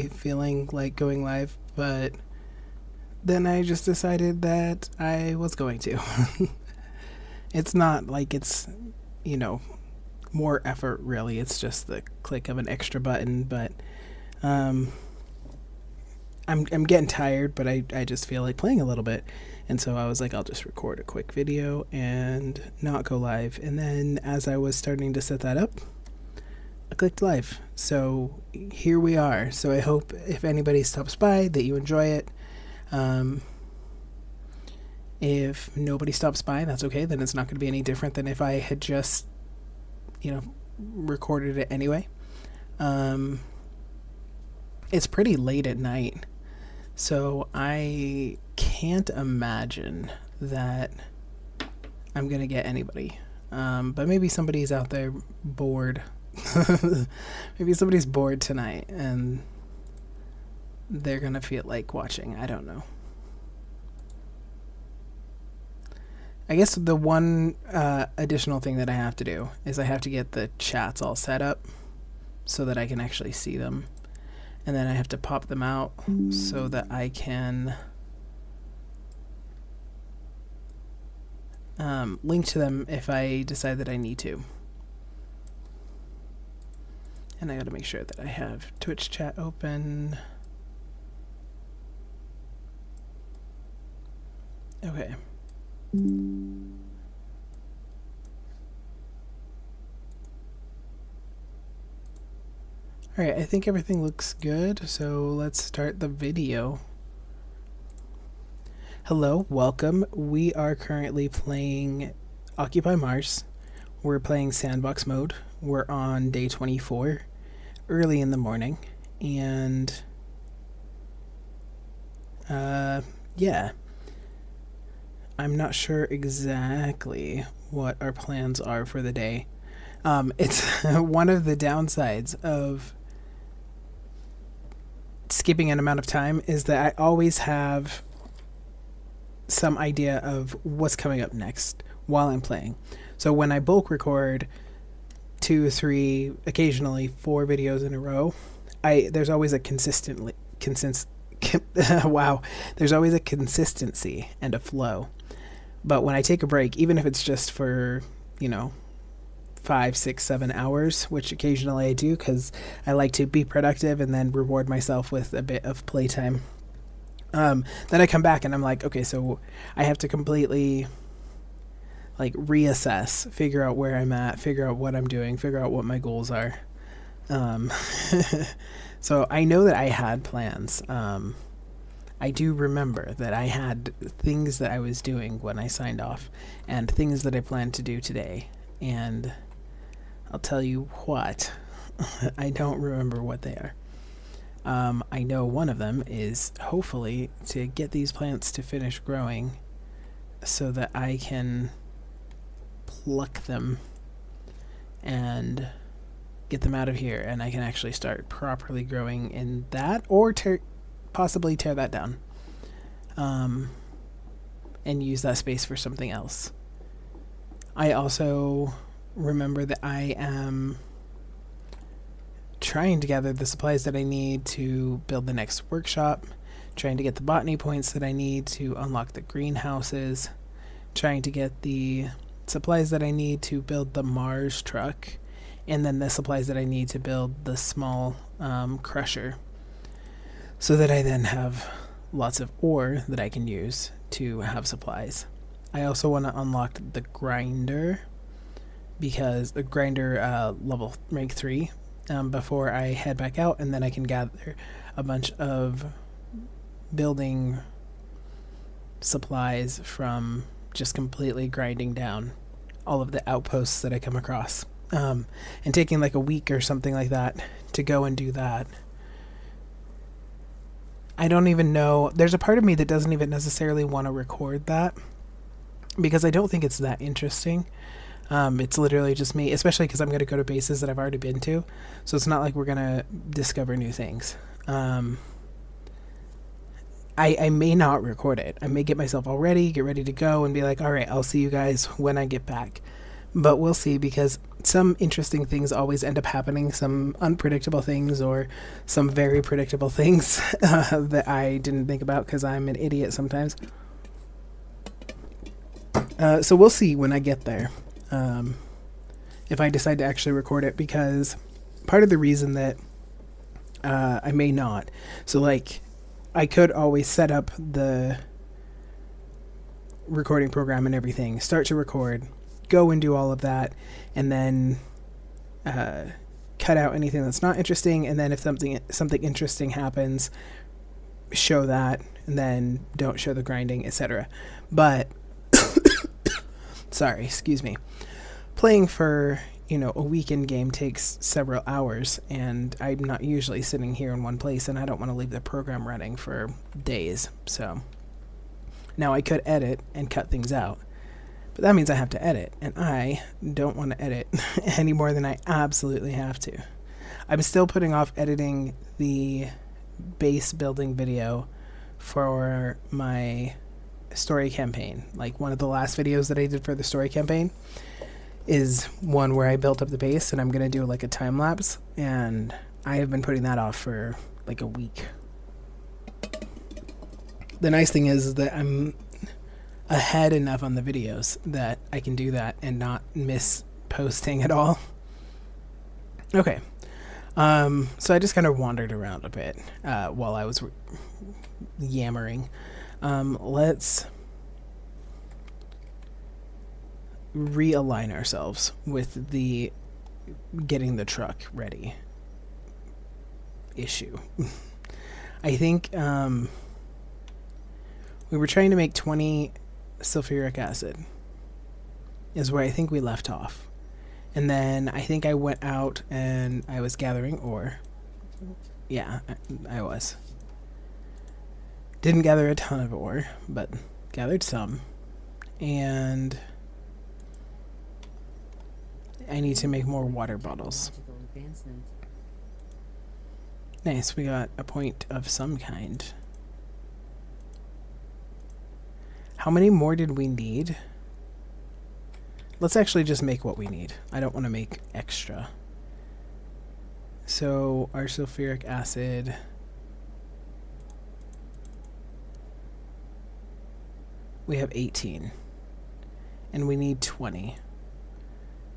really feeling like going live, but then I just decided that I was going to. It's not like it's, you know, more effort really. It's just the click of an extra button, but um, I'm getting tired, but I just feel like playing a little bit. And so I was like, I'll just record a quick video and not go live. And then as I was starting to set that up, I clicked live. So here we are. So I hope if anybody stops by that you enjoy it. If nobody stops by, that's okay. Then it's not going to be any different than if I had just, recorded it anyway. It's pretty late at night, so I can't imagine that I'm going to get anybody. But maybe somebody's out there bored. Maybe somebody's bored tonight and they're going to feel like watching. I don't know. I guess the one additional thing that I have to do is I have to get the chats all set up so that I can actually see them. And then I have to pop them out so that I can link to them if I decide that I need to. And I gotta make sure that I have Twitch chat open. Okay. Alright, I think everything looks good, so let's start the video. Hello, welcome. We are currently playing Occupy Mars. We're playing sandbox mode. We're on day 24, early in the morning, and yeah. I'm not sure exactly what our plans are for the day. It's one of the downsides of skipping an amount of time is that I always have some idea of what's coming up next while I'm playing. So when I bulk record 2, 3, occasionally 4 videos in a row, there's always a there's always a consistency and a flow. But when I take a break, even if it's just for, 5, 6, 7 hours, which occasionally I do because I like to be productive and then reward myself with a bit of playtime. Then I come back and I'm like, okay, so I have to completely reassess, figure out where I'm at, figure out what I'm doing, figure out what my goals are. So I know that I had plans. I do remember that I had things that I was doing when I signed off and things that I plan to do today. And I'll tell you what, I don't remember what they are. I know one of them is hopefully to get these plants to finish growing so that I can pluck them and get them out of here and I can actually start properly growing in that, or possibly tear that down and use that space for something else. I also remember that I am trying to gather the supplies that I need to build the next workshop, trying to get the botany points that I need to unlock the greenhouses, trying to get the supplies that I need to build the Mars truck, and then the supplies that I need to build the small crusher, so that I then have lots of ore that I can use to have supplies. I also want to unlock the grinder, because the grinder level rank 3 before I head back out, and then I can gather a bunch of building supplies from just completely grinding down all of the outposts that I come across, and taking like a week or something like that to go and do that. I don't even know. There's a part of me that doesn't even necessarily want to record that because I don't think it's that interesting. It's literally just me, especially because I'm going to go to bases that I've already been to. So it's not like we're going to discover new things. I may not record it. I may get myself all ready, get ready to go, and be like, all right, I'll see you guys when I get back. But we'll see, because some interesting things always end up happening, some unpredictable things or some very predictable things that I didn't think about because I'm an idiot sometimes. So we'll see when I get there, if I decide to actually record it, because part of the reason that I may not, so like I could always set up the recording program and everything, start to record, go and do all of that, and then cut out anything that's not interesting, and then if something interesting happens, show that, and then don't show the grinding, etc. But sorry, excuse me. Playing for, a weekend game takes several hours, and I'm not usually sitting here in one place, and I don't want to leave the program running for days. So now I could edit and cut things out, but that means I have to edit, and I don't want to edit any more than I absolutely have to. I'm still putting off editing the base building video for my story campaign. Like, one of the last videos that I did for the story campaign is one where I built up the base, and I'm going to do like a time lapse, and I have been putting that off for like a week. The nice thing is that I'm ahead enough on the videos that I can do that and not miss posting at all. Okay. So I just kind of wandered around a bit while I was yammering. Let's realign ourselves with the getting the truck ready issue. I think we were trying to make 20 sulfuric acid is where I think we left off. And then I think I went out and I was gathering ore. Yeah, I was. Didn't gather a ton of ore, but gathered some. And I need to make more water bottles. Nice, we got a point of some kind. How many more did we need? Let's actually just make what we need. I don't want to make extra. So our sulfuric acid. We have 18. And we need 20.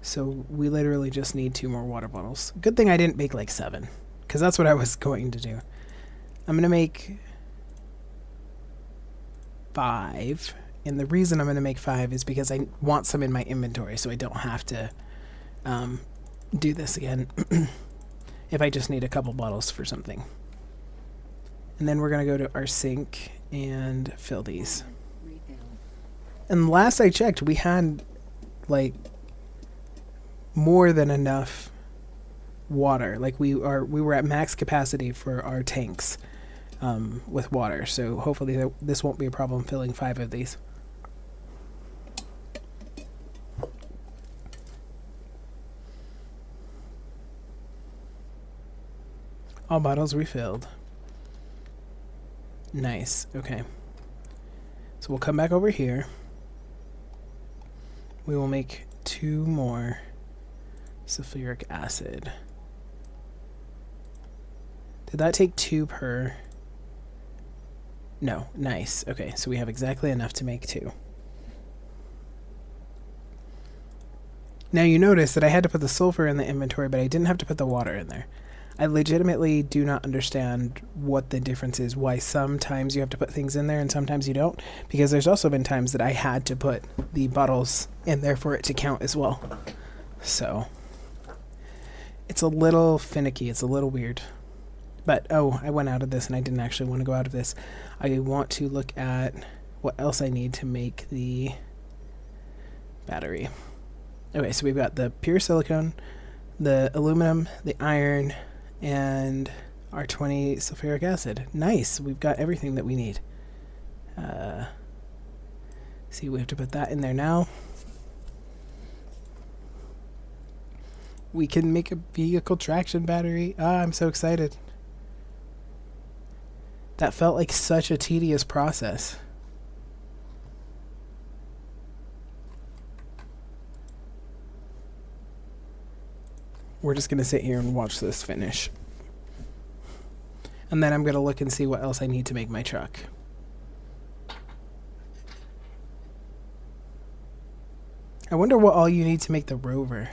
So we literally just need 2 more water bottles. Good thing I didn't make like 7, because that's what I was going to do. I'm going to make 5. And the reason I'm going to make 5 is because I want some in my inventory so I don't have to do this again if I just need a couple bottles for something. And then we're going to go to our sink and fill these. And last I checked, we had like more than enough water. Like we were at max capacity for our tanks with water. So hopefully this won't be a problem filling 5 of these. All bottles refilled. Nice. Okay. So we'll come back over here. We will make 2 more sulfuric acid. Did that take 2 per? No. Nice. Okay, so we have exactly enough to make 2. Now you notice that I had to put the sulfur in the inventory, but I didn't have to put the water in there. I legitimately do not understand what the difference is, why sometimes you have to put things in there and sometimes you don't, because there's also been times that I had to put the bottles in there for it to count as well. So it's a little finicky, it's a little weird. But, oh, I went out of this and I didn't actually want to go out of this. I want to look at what else I need to make the battery. Okay, so we've got the pure silicone, the aluminum, the iron, and our 20 sulfuric acid. Nice, we've got everything that we need. See, we have to put that in there now. We can make a vehicle traction battery. Ah, I'm so excited. That felt like such a tedious process. we're just going to sit here and watch this finish. And then I'm going to look and see what else I need to make my truck. I wonder what all you need to make the Rover.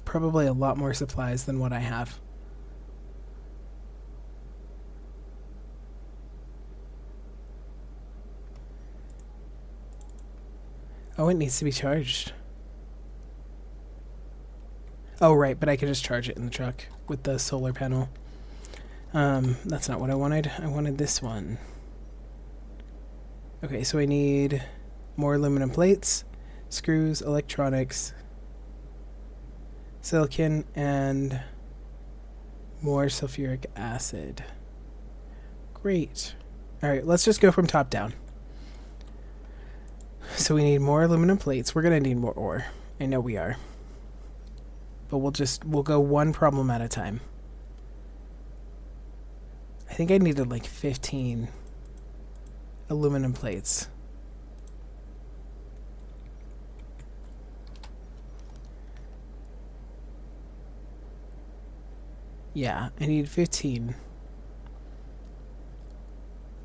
Probably a lot more supplies than what I have. Oh, it needs to be charged. Oh, right, but I could just charge it in the truck with the solar panel. That's not what I wanted. I wanted this one. Okay, so I need more aluminum plates, screws, electronics, silicon, and more sulfuric acid. Great. Alright, let's just go from top down. So we need more aluminum plates. We're going to need more ore. I know we are. But we'll go one problem at a time. I think I needed like 15 aluminum plates. Yeah, I need 15.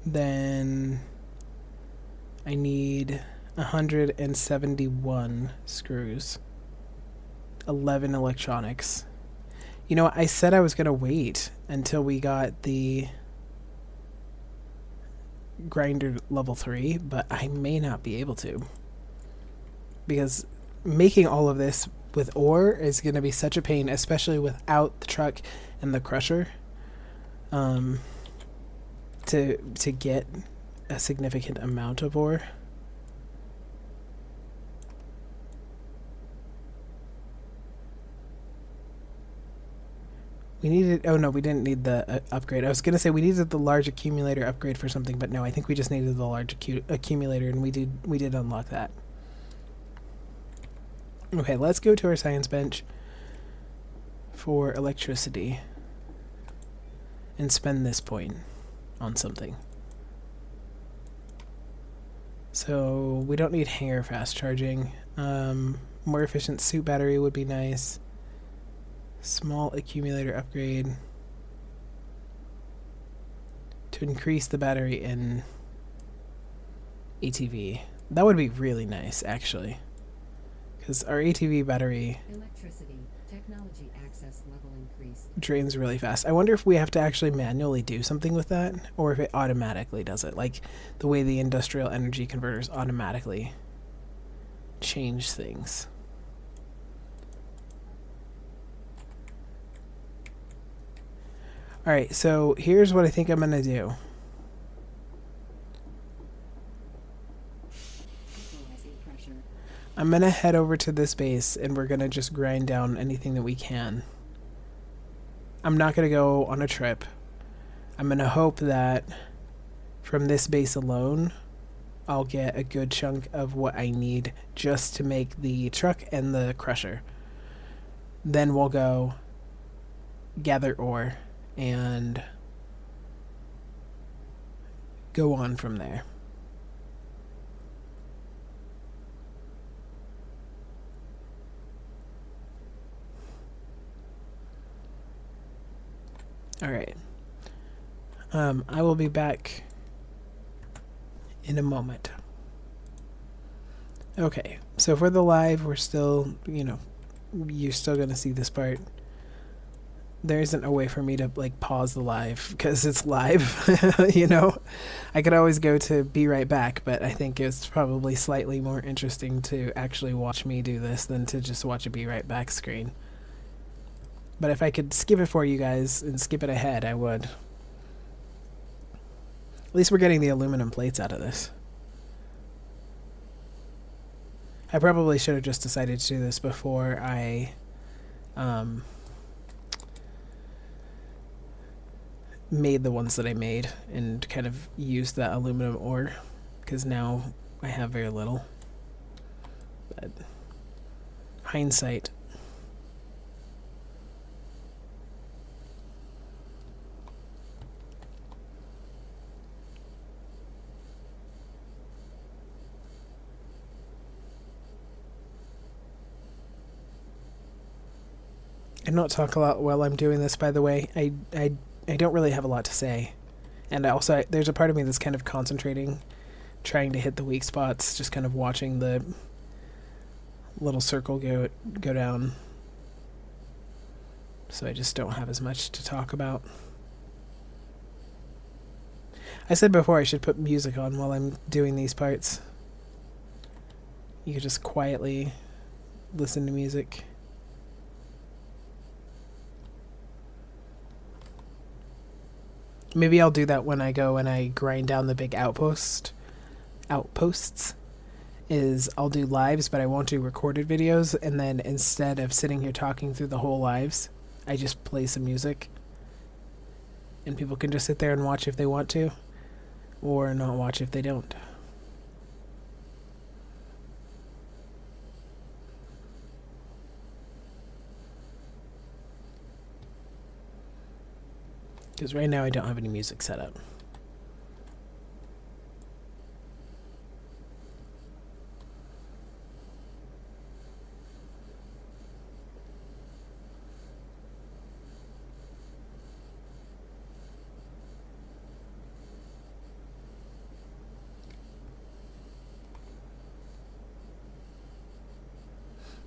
Then I need 171 screws. 11 electronics. You know, I said I was going to wait until we got the grinder level 3, but I may not be able to. Because making all of this with ore is going to be such a pain, especially without the truck and the crusher. To get a significant amount of ore. We needed, oh no, we didn't need the upgrade. I was going to say we needed the large accumulator upgrade for something, but no, I think we just needed the large accumulator, and we did unlock that. Okay, let's go to our science bench for electricity and spend this point on something. So we don't need hanger fast charging. More efficient suit battery would be nice. Small accumulator upgrade to increase the battery in ATV. That would be really nice, actually, because our ATV battery electricity technology access level increased. Drains really fast. I wonder if we have to actually manually do something with that, or if it automatically does it, like the way the industrial energy converters automatically change things. Alright, so here's what I think I'm going to do. I'm going to head over to this base, and we're going to just grind down anything that we can. I'm not going to go on a trip. I'm going to hope that from this base alone, I'll get a good chunk of what I need just to make the truck and the crusher. Then we'll go gather ore and go on from there. Alright. I will be back in a moment. Okay, so for the live, we're still, you're still going to see this part. There isn't a way for me to, pause the live because it's live, I could always go to be right back, but I think it's probably slightly more interesting to actually watch me do this than to just watch a be right back screen. But if I could skip it for you guys and skip it ahead, I would. At least we're getting the aluminum plates out of this. I probably should have just decided to do this before I made the ones that I made and kind of used that aluminum ore, because now I have very little. But hindsight. I don't talk a lot while I'm doing this, by the way. I don't really have a lot to say. And also, there's a part of me that's kind of concentrating, trying to hit the weak spots, just kind of watching the little circle go down. So I just don't have as much to talk about. I said before I should put music on while I'm doing these parts. You could just quietly listen to music. Maybe I'll do that when I go and I grind down the big outposts. Is I'll do lives, but I won't do recorded videos, and then instead of sitting here talking through the whole lives, I just play some music. And people can just sit there and watch if they want to, or not watch if they don't. Because right now I don't have any music set up.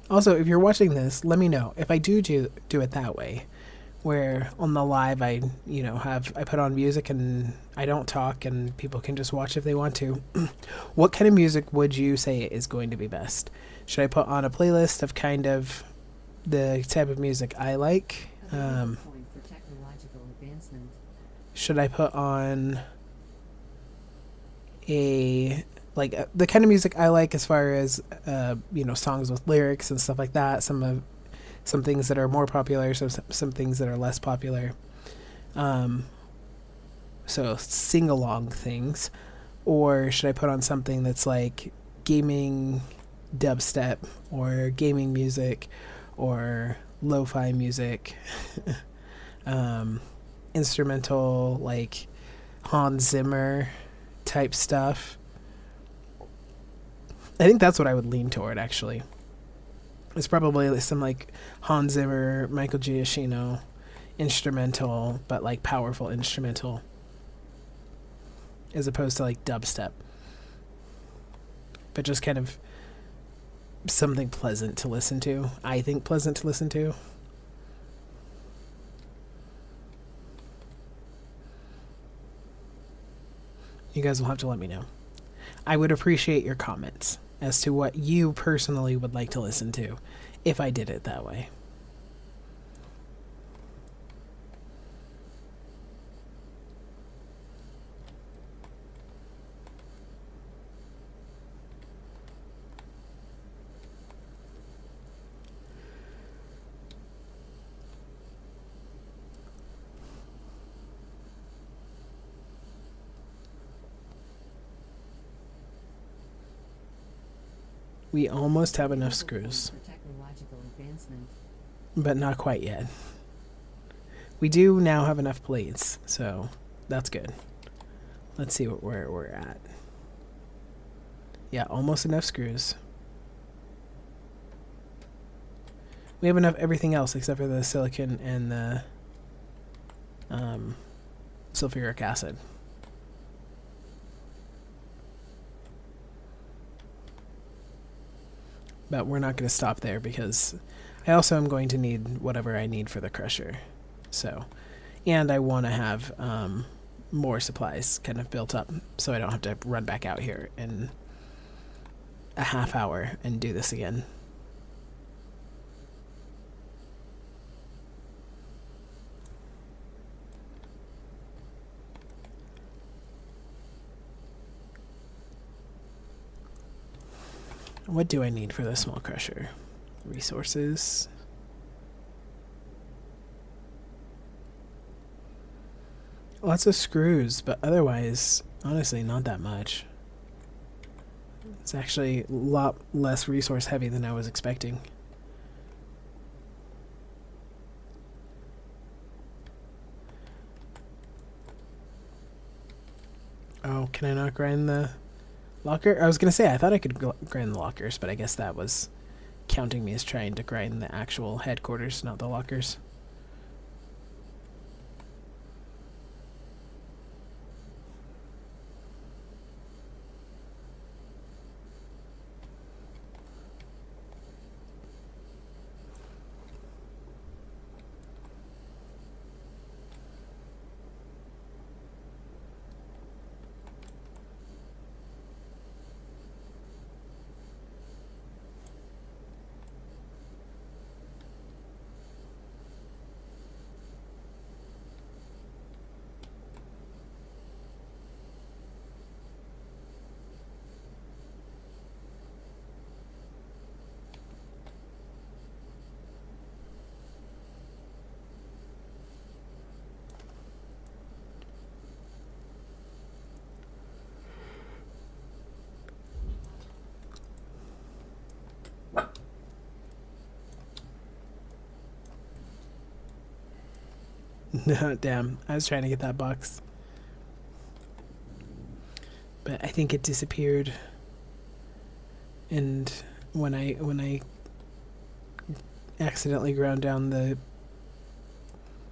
Also, if you're watching this, let me know if I do it that way, where on the live I put on music and I don't talk and people can just watch if they want to. What kind of music would you say is going to be best? Should I put on a playlist of kind of the type of music I like? Point for technological advancement. Should I put on the kind of music I like as far as songs with lyrics and stuff like that? Some things that are more popular, some things that are less popular. So sing along things, or should I put on something that's like gaming dubstep or gaming music or lo-fi music, instrumental like Hans Zimmer type stuff? I think that's what I would lean toward, actually. It's probably some like Hans Zimmer, Michael Giacchino instrumental, but like powerful instrumental, as opposed to like dubstep. But just kind of something pleasant to listen to. I think pleasant to listen to. You guys will have to let me know. I would appreciate your comments as to what you personally would like to listen to if I did it that way. We almost have enough screws, For technological advancement. but not quite yet. We do now have enough plates, so that's good. Let's see where we're at. Yeah, almost enough screws. We have enough everything else except for the silicon and the sulfuric acid. But we're not going to stop there because I also am going to need whatever I need for the crusher. So, and I want to have more supplies kind of built up so I don't have to run back out here in a half hour and do this again. What do I need for the small crusher? Resources. Lots of screws, but otherwise, honestly, not that much. It's actually a lot less resource heavy than I was expecting. Oh, can I not grind the locker? I was going to say, I thought I could grind the lockers, but I guess that was counting me as trying to grind the actual headquarters, not the lockers. Damn, I was trying to get that box. But I think it disappeared. And when I accidentally ground down the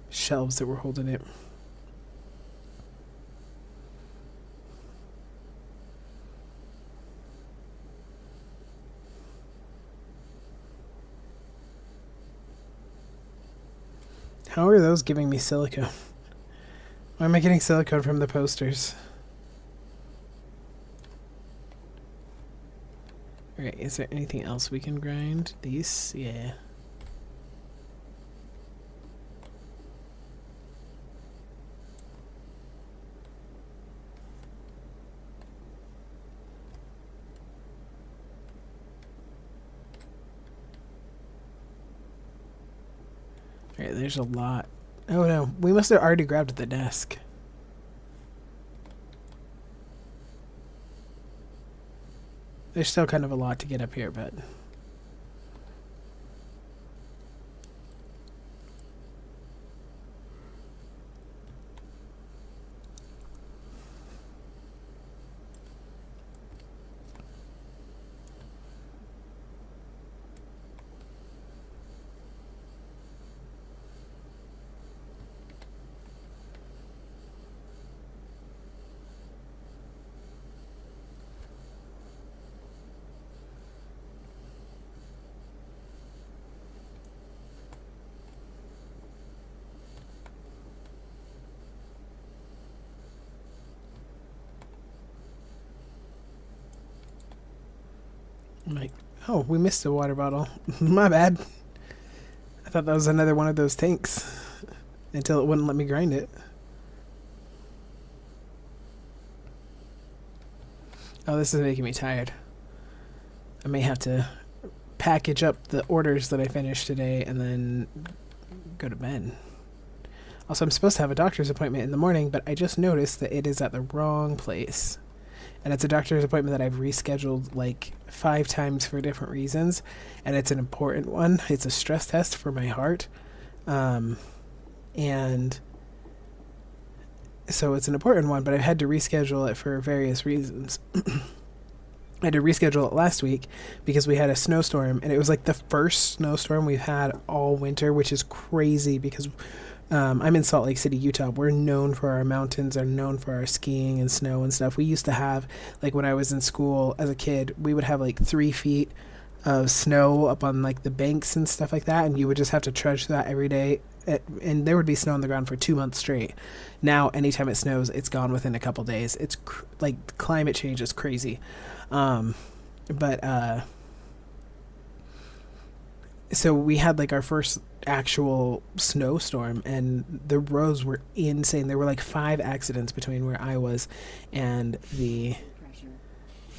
shelves that were holding it. How are those giving me silicone? Why am I getting silicone from the posters? Alright, is there anything else we can grind? These? Yeah. Alright, there's a lot. Oh no, we must have already grabbed the desk. There's still kind of a lot to get up here, but... I'm like, oh, we missed a water bottle. My bad. I thought that was another one of those tanks. Until it wouldn't let me grind it. Oh, this is making me tired. I may have to package up the orders that I finished today and then go to bed. Also, I'm supposed to have a doctor's appointment in the morning, but I just noticed that it is at the wrong place. And it's a doctor's appointment that I've rescheduled like 5 times for different reasons. And it's an important one. It's a stress test for my heart. And so it's an important one, but I've had to reschedule it for various reasons. I had to reschedule it last week because we had a snowstorm, and it was like the first snowstorm we've had all winter, which is crazy because I'm in Salt Lake City, Utah. We're known for our mountains, are known for our skiing and snow and stuff. We used to have, like when I was in school as a kid, we would have like 3 feet of snow up on like the banks and stuff like that, and you would just have to trudge that every day. And there would be snow on the ground for 2 months straight. Now, anytime it snows, it's gone within a couple days. It's like climate change is crazy. So we had like our first actual snowstorm, and the roads were insane. There were like 5 accidents between where I was and the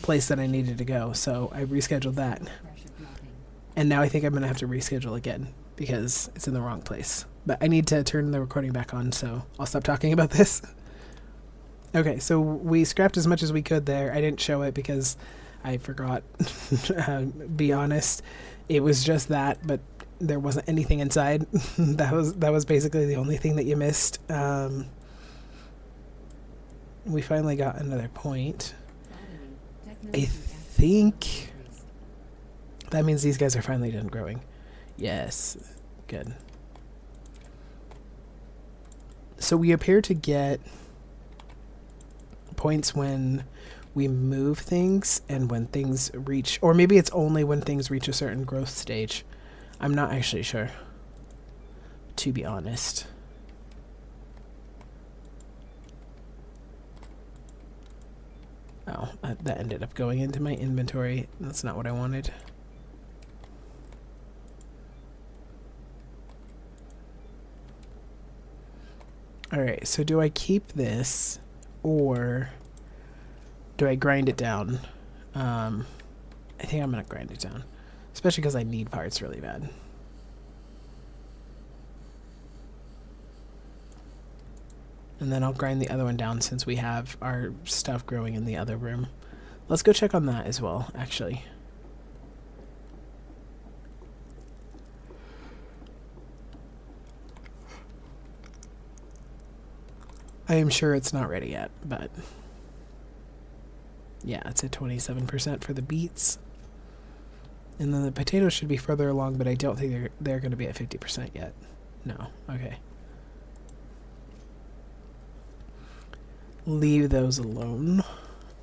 place that I needed to go. So I rescheduled that. And now I think I'm going to have to reschedule again because it's in the wrong place. But I need to turn the recording back on, so I'll stop talking about this. Okay, so we scrapped as much as we could there. I didn't show it because I forgot. Be honest, it was just that, but there wasn't anything inside. that was basically the only thing that you missed. We finally got another point. I think That means these guys are finally done growing. Yes. Good. So we appear to get points when we move things and when things reach, or maybe it's only when things reach a certain growth stage. I'm not actually sure, to be honest. Oh, that ended up going into my inventory. That's not what I wanted. Alright, so do I keep this or do I grind it down? I think I'm going to grind it down, especially because I need parts really bad. And then I'll grind the other one down since we have our stuff growing in the other room. Let's go check on that as well, actually. I am sure it's not ready yet, but yeah, it's at 27% for the beets. And then the potatoes should be further along, but I don't think they're going to be at 50% yet. No, okay. Leave those alone.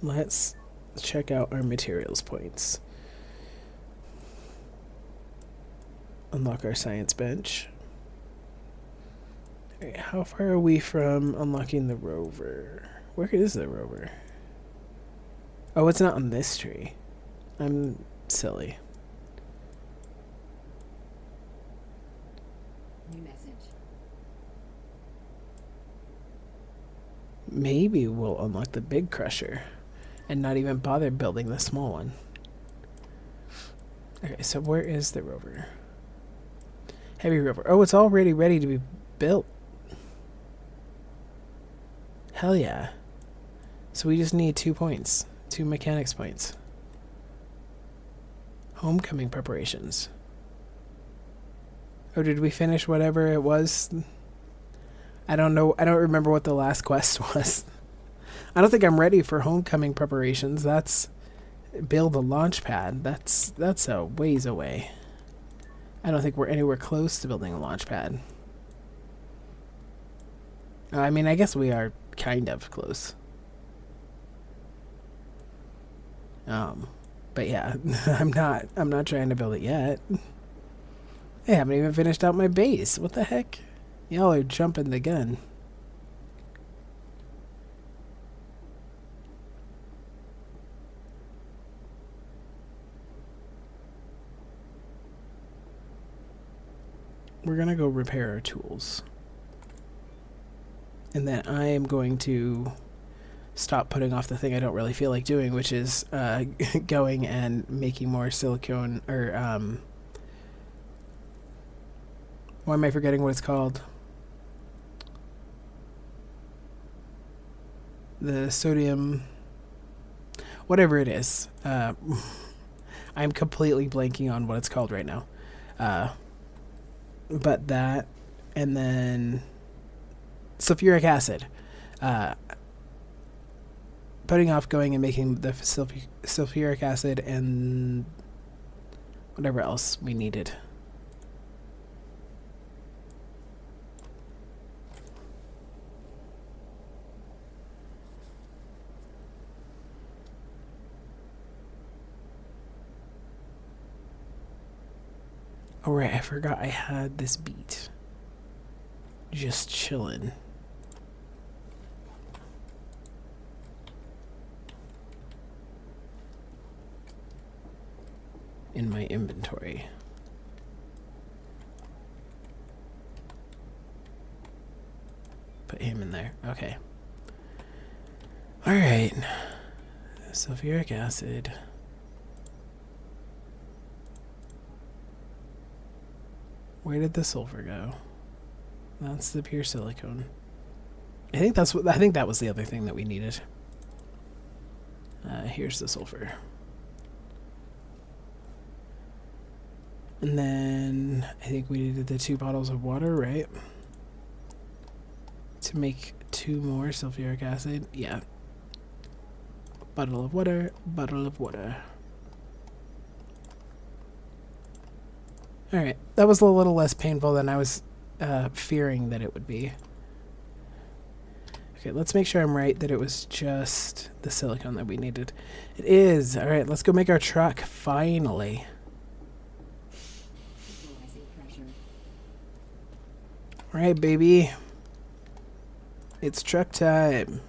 Let's check out our materials points. Unlock our science bench. Alright, how far are we from unlocking the rover? Where is the rover? Oh, it's not on this tree. I'm silly. New message. Maybe we'll unlock the big crusher and not even bother building the small one. Okay, so where is the rover? Heavy rover. Oh, it's already ready to be built. Hell yeah. So we just need 2 points. 2 mechanics points. Homecoming preparations. Oh, did we finish whatever it was? I don't know. I don't remember what the last quest was. I don't think I'm ready for homecoming preparations. That's build a launch pad. That's a ways away. I don't think we're anywhere close to building a launch pad. I mean, I guess we are kind of close. But yeah, I'm not trying to build it yet. I haven't even finished out my base. What the heck? Y'all are jumping the gun. We're gonna go repair our tools. And then I am going to stop putting off the thing I don't really feel like doing, which is going and making more silicone, or why am I forgetting what it's called? The sodium, whatever it is. I'm completely blanking on what it's called right now. But that, and then sulfuric acid. Putting off going and making the sulfuric acid and whatever else we needed. Oh right, I forgot I had this beat. Just chillin'. In my inventory. Put him in there. Okay. Alright. Sulfuric acid. Where did the sulfur go? That's the pure silicone. I think that was the other thing that we needed. Here's the sulfur. And then I think we needed the 2 bottles of water, right? To make 2 more sulfuric acid. Yeah. Bottle of water, bottle of water. All right, that was a little less painful than I was fearing that it would be. Okay, let's make sure I'm right that it was just the silicone that we needed. It is. All right, let's go make our truck, finally. Equalizing pressure. All right, baby. It's truck time.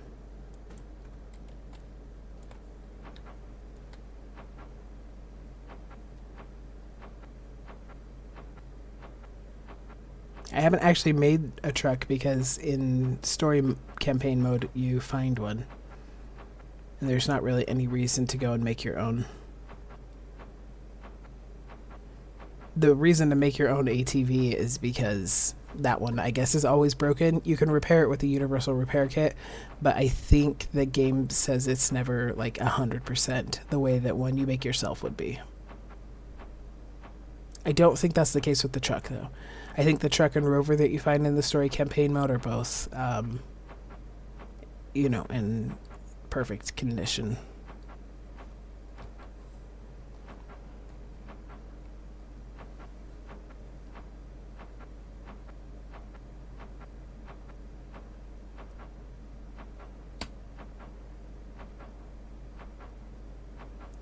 I haven't actually made a truck because in story campaign mode you find one. And there's not really any reason to go and make your own. The reason to make your own ATV is because that one, I guess, is always broken. You can repair it with a universal repair kit, but I think the game says it's never like 100% the way that one you make yourself would be. I don't think that's the case with the truck, though. I think the truck and rover that you find in the story campaign mode are both, in perfect condition.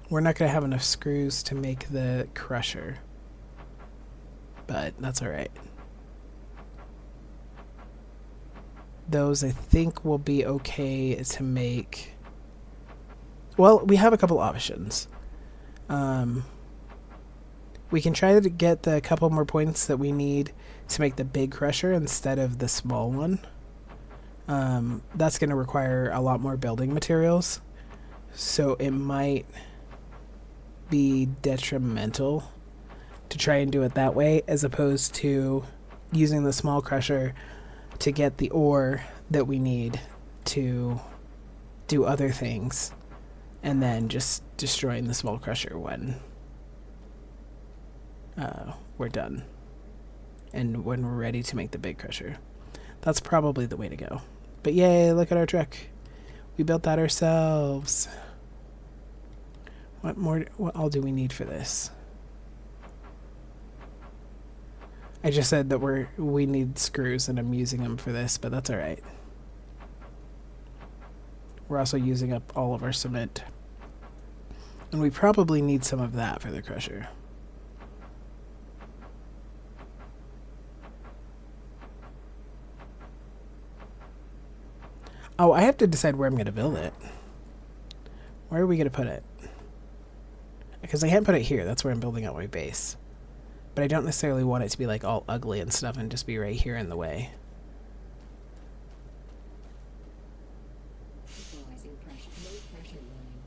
We're not going to have enough screws to make the crusher, but that's all right. Those I think will be okay to make. Well, we have a couple options. We can try to get the couple more points that we need to make the big crusher instead of the small one. That's going to require a lot more building materials, so it might be detrimental to try and do it that way as opposed to using the small crusher to get the ore that we need to do other things and then just destroying the small crusher when we're done and when we're ready to make the big crusher. That's probably the way to go. But yay, look at our truck. We built that ourselves. What all do we need for this? I just said that we need screws and I'm using them for this, but that's all right. We're also using up all of our cement. And we probably need some of that for the crusher. Oh, I have to decide where I'm going to build it. Where are we going to put it? Because I can't put it here. That's where I'm building out my base. But I don't necessarily want it to be like all ugly and stuff and just be right here in the way. Equalizing pressure. Low pressure warning.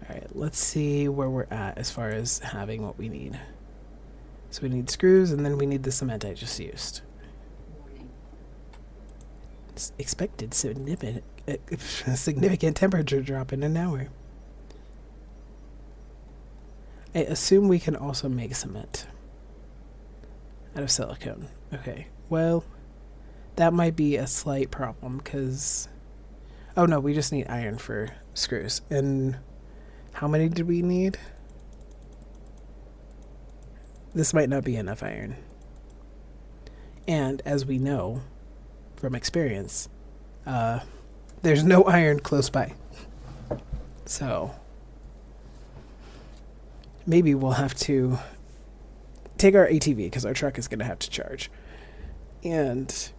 Alright, let's see where we're at as far as having what we need. So we need screws and then we need the cement I just used. Warning. Expected significant temperature drop in an hour. I assume we can also make cement out of silicone. Okay, well, that might be a slight problem because... Oh no, we just need iron for screws. And how many did we need? This might not be enough iron. And as we know from experience, there's no iron close by. So maybe we'll have to take our ATV because our truck is going to have to charge. And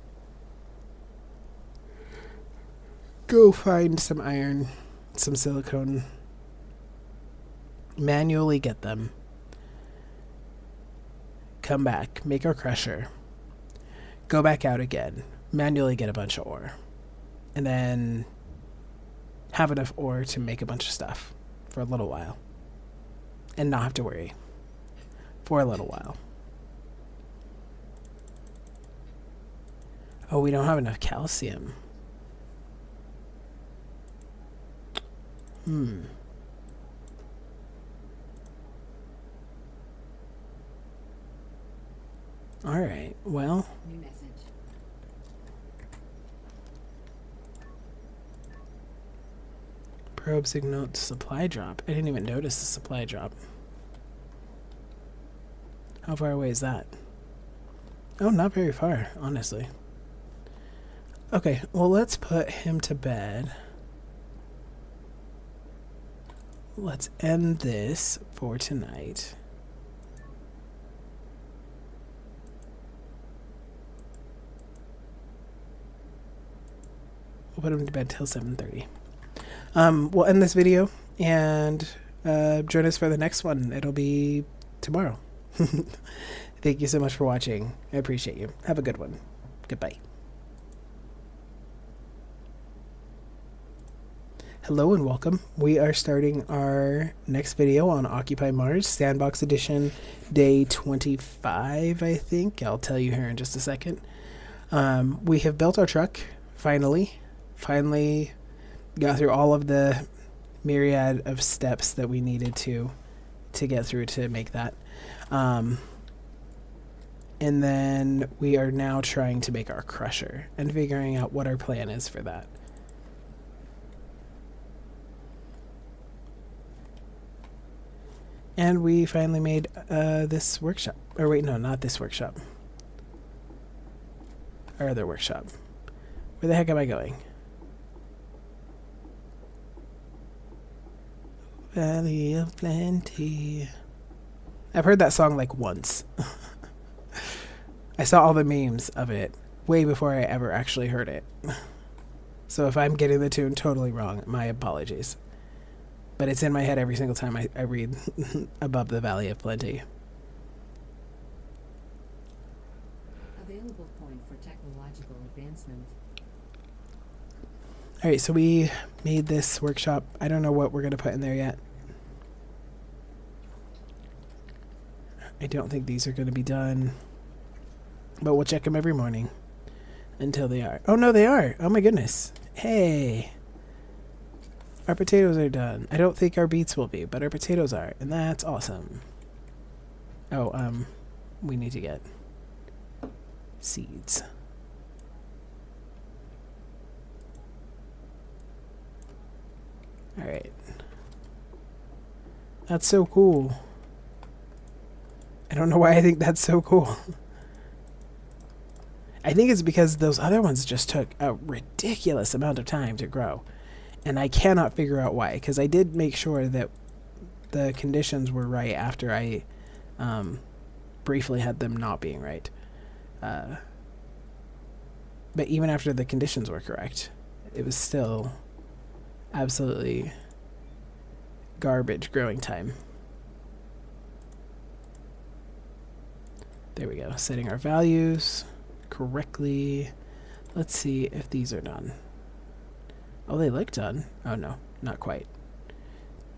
go find some iron, some silicone, manually get them, come back, make our crusher, go back out again, manually get a bunch of ore, and then have enough ore to make a bunch of stuff for a little while. And not have to worry for a little while. Oh, we don't have enough calcium. Alright, well. New message. Probe signal supply drop. I didn't even notice the supply drop. How far away is that? Oh, not very far, honestly. Okay, well, let's put him to bed. Let's end this for tonight. We'll put him to bed till 7:30. We'll end this video and join us for the next one. It'll be tomorrow. Thank you so much for watching. I appreciate you. Have a good one. Goodbye. Hello and welcome. We are starting our next video on Occupy Mars, Sandbox Edition, day 25, I think. I'll tell you here in just a second. We have built our truck, finally. Finally got through all of the myriad of steps that we needed to get through to make that. And then we are now trying to make our crusher and figuring out what our plan is for that. And we finally made this workshop. Or wait, no, not this workshop. Our other workshop. Where the heck am I going? Valley of Plenty. I've heard that song like once. I saw all the memes of it way before I ever actually heard it. So if I'm getting the tune totally wrong, my apologies. But it's in my head every single time I read Above the Valley of Plenty. Available point for technological advancement. Alright, so we made this workshop. I don't know what we're going to put in there yet. I don't think these are going to be done. But we'll check them every morning until they are. Oh, no, they are. Oh, my goodness. Hey. Our potatoes are done. I don't think our beets will be, but our potatoes are. And that's awesome. Oh, we need to get seeds. Alright. That's so cool. I don't know why I think that's so cool. I think it's because those other ones just took a ridiculous amount of time to grow. And I cannot figure out why, because I did make sure that the conditions were right after I briefly had them not being right. But even after the conditions were correct, it was still absolutely garbage growing time. There we go, setting our values correctly. Let's see if these are done. Oh, they look done. Oh no, not quite.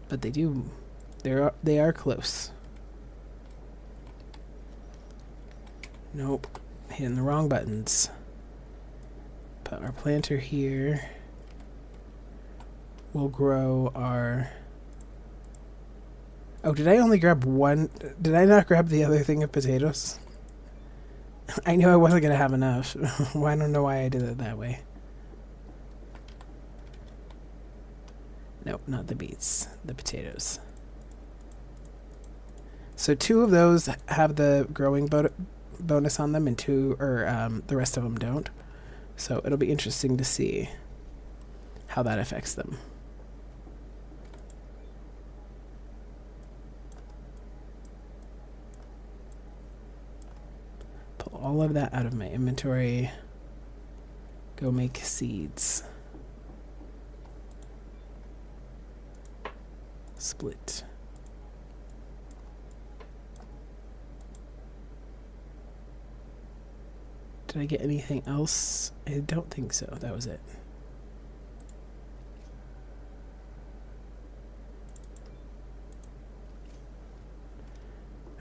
But they do. They are close. Nope, hitting the wrong buttons. Put our planter here. We'll grow our. Oh, did I only grab one? Did I not grab the other thing of potatoes? I knew I wasn't gonna have enough. Well, I don't know why I did it that way. Nope, not the beets, the potatoes. So 2 of those have the growing bonus on them, and 2, or the rest of them don't. So it'll be interesting to see how that affects them. Pull all of that out of my inventory. Go make seeds. Split. Did I get anything else? I don't think so. That was it.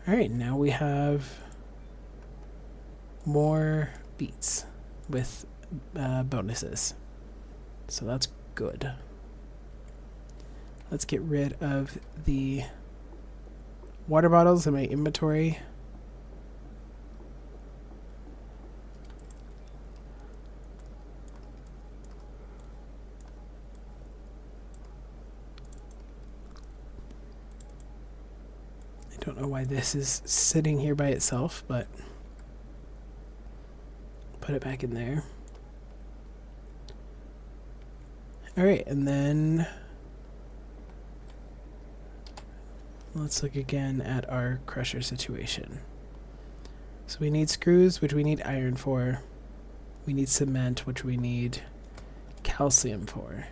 Alright, now we have more beets with bonuses. So that's good. Let's get rid of the water bottles in my inventory. Don't know why this is sitting here by itself, but put it back in there. Alright, and then let's look again at our crusher situation. So we need screws, which we need iron for. We need cement, which we need calcium for.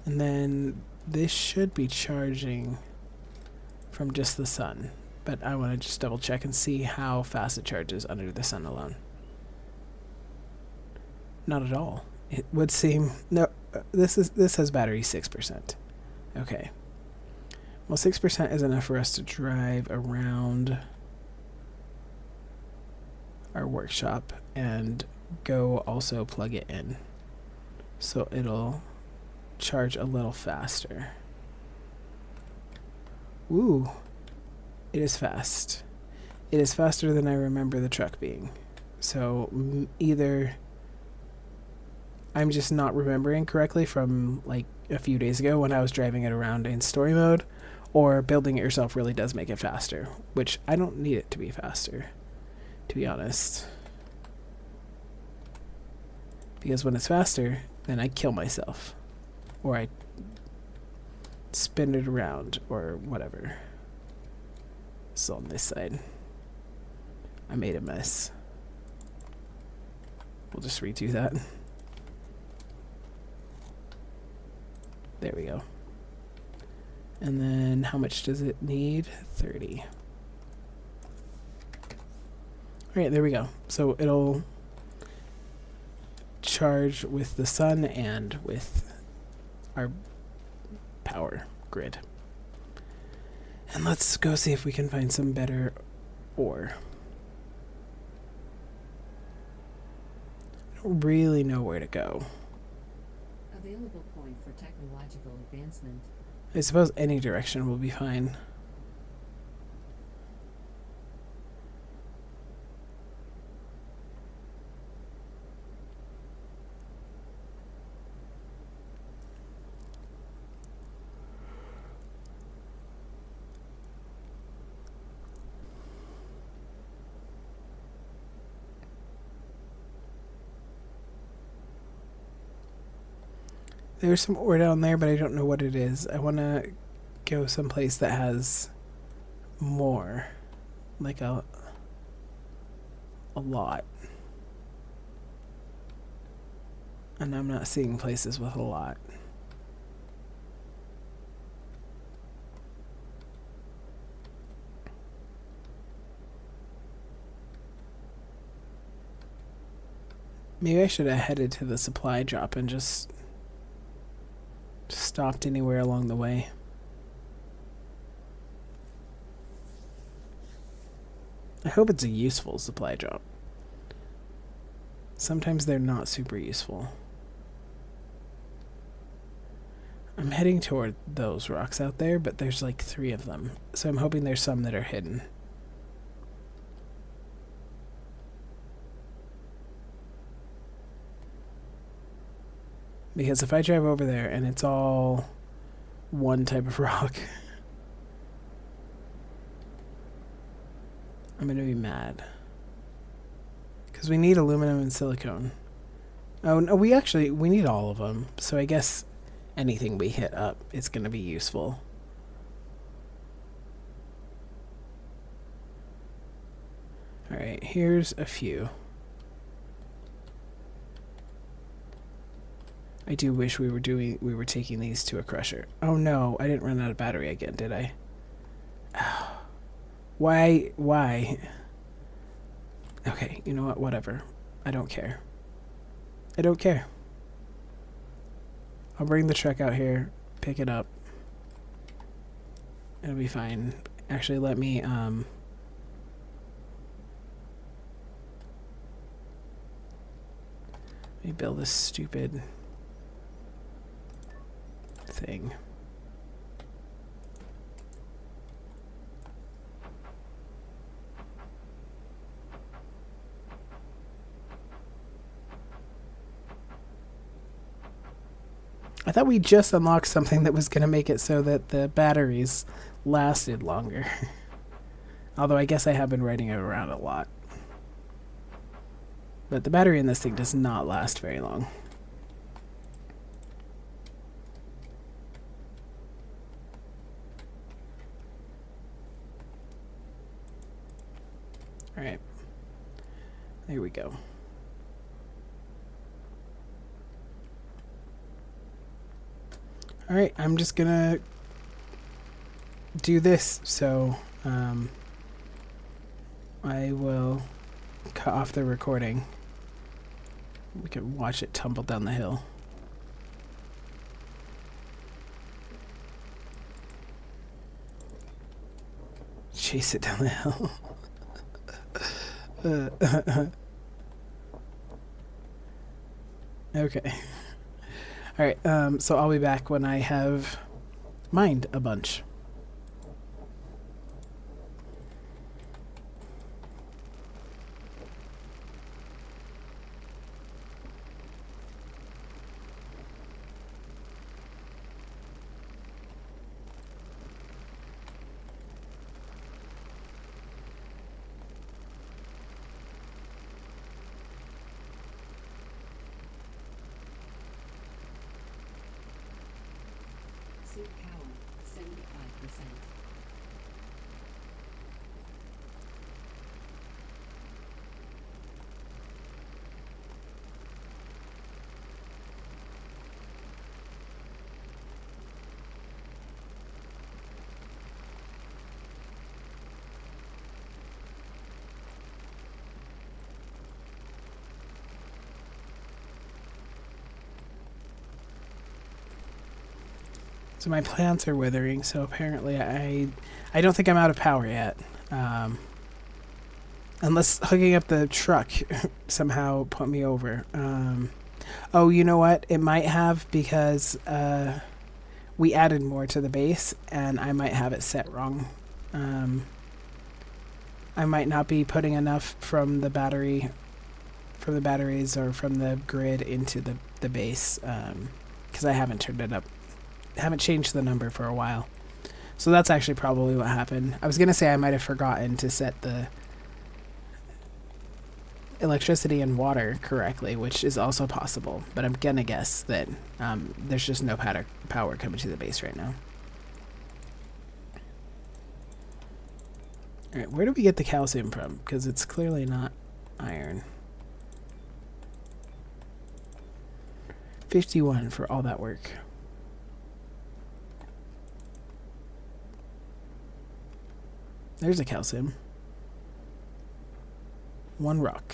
And then this should be charging from just the sun. But I want to just double check and see how fast it charges under the sun alone. Not at all. It would seem... No, this has battery 6%. Okay. Well, 6% is enough for us to drive around our workshop and go also plug it in. So it'll charge a little faster. Ooh. It is fast. It is faster than I remember the truck being. So either I'm just not remembering correctly from like a few days ago when I was driving it around in story mode, or building it yourself really does make it faster, which I don't need it to be faster, to be honest. Because when it's faster, then I kill myself. Or I spin it around, or whatever. So on this side, I made a mess. We'll just redo that. There we go. And then how much does it need? 30. Alright, there we go. So it'll charge with the sun and with our power grid. And let's go see if we can find some better ore. I don't really know where to go. Available point for technological advancement. I suppose any direction will be fine. There's some ore down there, but I don't know what it is. I want to go someplace that has more. Like a lot. And I'm not seeing places with a lot. Maybe I should have headed to the supply drop and just stopped anywhere along the way. I hope it's a useful supply drop. Sometimes they're not super useful. I'm heading toward those rocks out there, but there's like 3 of them. So I'm hoping there's some that are hidden. Because if I drive over there and it's all one type of rock, I'm going to be mad. Because we need aluminum and silicone. Oh, no, we need all of them. So I guess anything we hit up is going to be useful. Alright, here's a few. I do wish we were taking these to a crusher. Oh no, I didn't run out of battery again, did I? Why? Okay, you know what? Whatever. I don't care. I don't care. I'll bring the truck out here, pick it up. It'll be fine. Actually, let me build this stupid thing. I thought we just unlocked something that was going to make it so that the batteries lasted longer. Although I guess I have been riding it around a lot. But the battery in this thing does not last very long. Alright. There we go. Alright, I'm just gonna do this, so I will cut off the recording. We can watch it tumble down the hill. Chase it down the hill. Okay. Alright, so I'll be back when I have mined a bunch. Suit power, 75%. So my plants are withering, so apparently I don't think I'm out of power yet. Unless hooking up the truck somehow put me over. Oh, you know what? It might have, because we added more to the base, and I might have it set wrong. I might not be putting enough from the batteries or from the grid into the base, because I haven't turned it up. Haven't changed the number for a while. So that's actually probably what happened. I was going to say I might have forgotten to set the electricity and water correctly, which is also possible, but I'm going to guess that there's just no power coming to the base right now. Alright, where do we get the calcium from? Because it's clearly not iron. 51 for all that work. There's a calcium. One rock.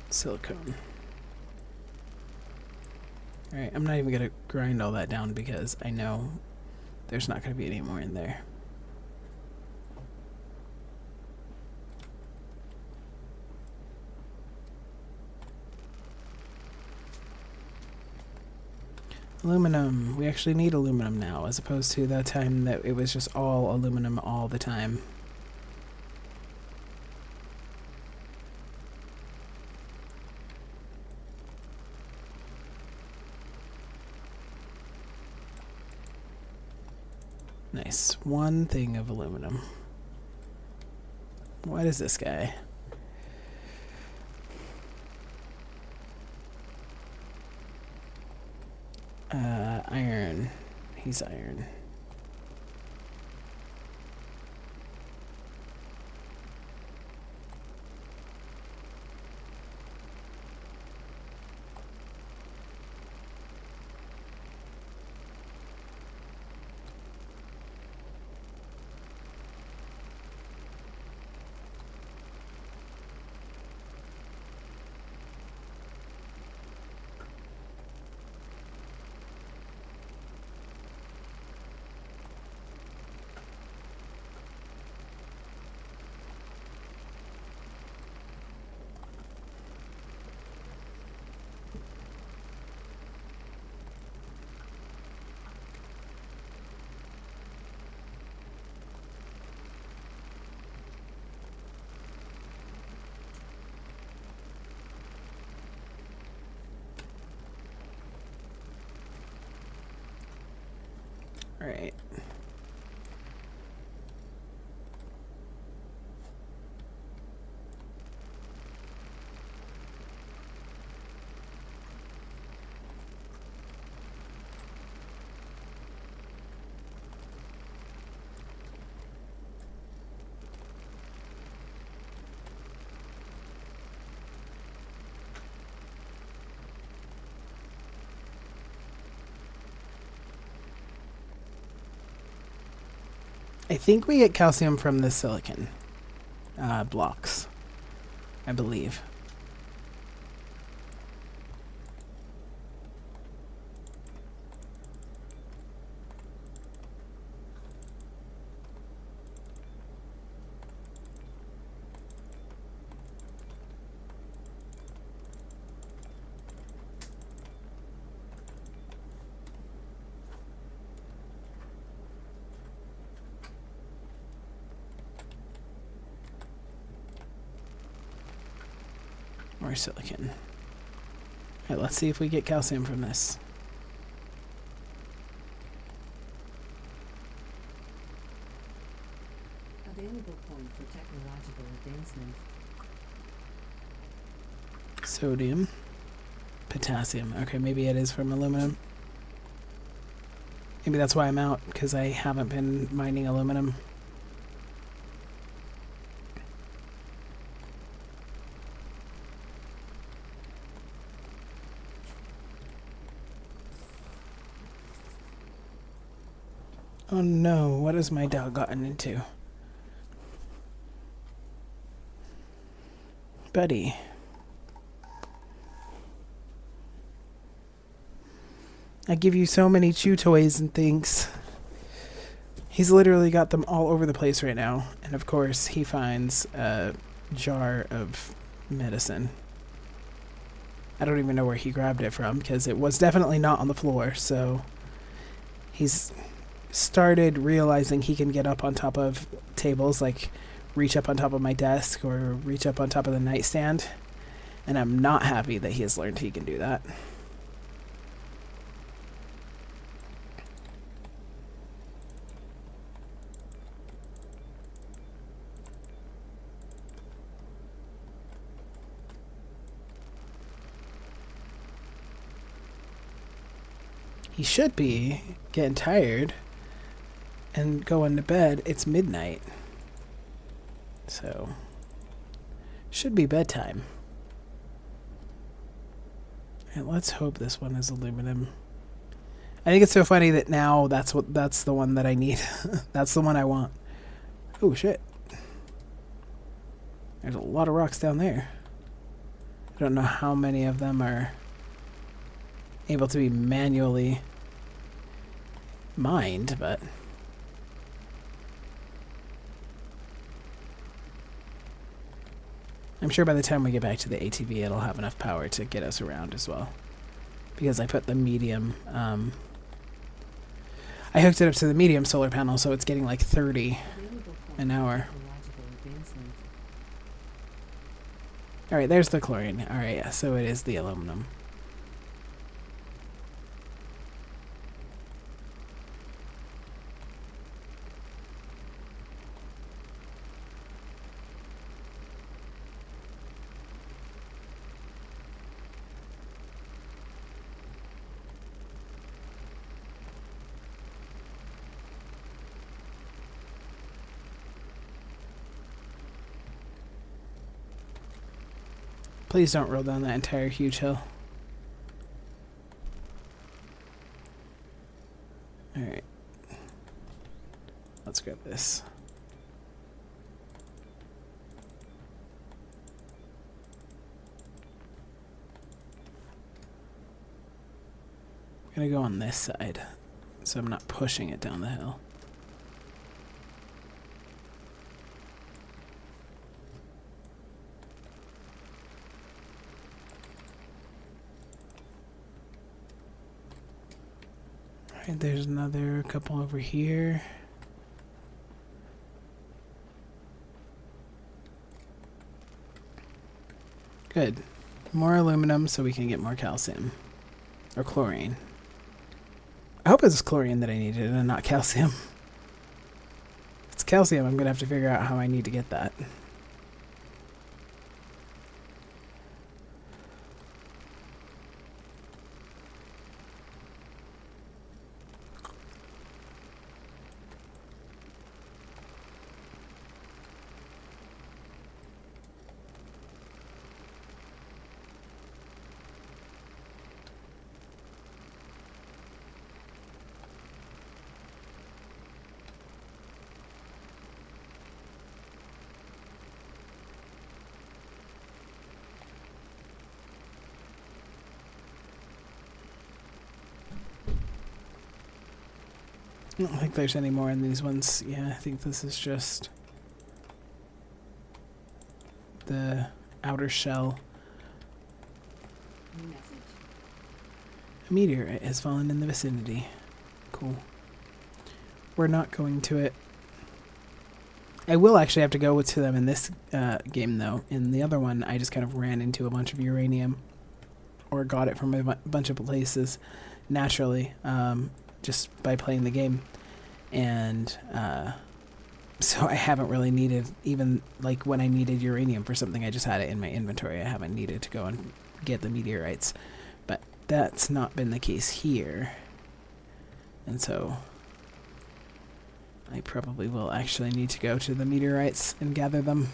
Silicone. Alright, I'm not even going to grind all that down because I know there's not going to be any more in there. Aluminum. We actually need aluminum now, as opposed to the time that it was just all aluminum all the time. Nice. One thing of aluminum. What is this guy? Iron. He's iron. All right. I think we get calcium from the silicon blocks, I believe. More silicon. All right, let's see if we get calcium from this. Available point for technological advancement. Sodium. Potassium. Okay, maybe it is from aluminum. Maybe that's why I'm out, because I haven't been mining aluminum. Oh no, what has my dog gotten into? Buddy. I give you so many chew toys and things. He's literally got them all over the place right now. And of course, he finds a jar of medicine. I don't even know where he grabbed it from, because it was definitely not on the floor, so he's started realizing he can get up on top of tables, like reach up on top of my desk or reach up on top of the nightstand, and I'm not happy that he has learned he can do that. He should be getting tired and going to bed. It's midnight. So, should be bedtime. And let's hope this one is aluminum. I think it's so funny that now that's the one that I need. That's the one I want. Oh shit. There's a lot of rocks down there. I don't know how many of them are able to be manually mined, but I'm sure by the time we get back to the ATV, it'll have enough power to get us around as well. Because I put the medium, I hooked it up to the medium solar panel, so it's getting like 30 an hour. Alright, there's the chlorine. Alright, yeah, so it is the aluminum. Please don't roll down that entire huge hill. Alright. Let's grab this. I'm gonna go on this side, so I'm not pushing it down the hill. Alright, there's another couple over here. Good. More aluminum so we can get more calcium. Or chlorine. I hope it's chlorine that I needed and not calcium. If it's calcium, I'm going to have to figure out how I need to get that. I don't think there's any more in these ones. Yeah, I think this is just the outer shell. Message. A meteorite has fallen in the vicinity. Cool. We're not going to it. I will actually have to go to them in this game, though. In the other one, I just kind of ran into a bunch of uranium. Or got it from a bunch of places naturally. Just by playing the game, and so I haven't really needed, even like when I needed uranium for something, I just had it in my inventory. I haven't needed to go and get the meteorites, but that's not been the case here, and so I probably will actually need to go to the meteorites and gather them.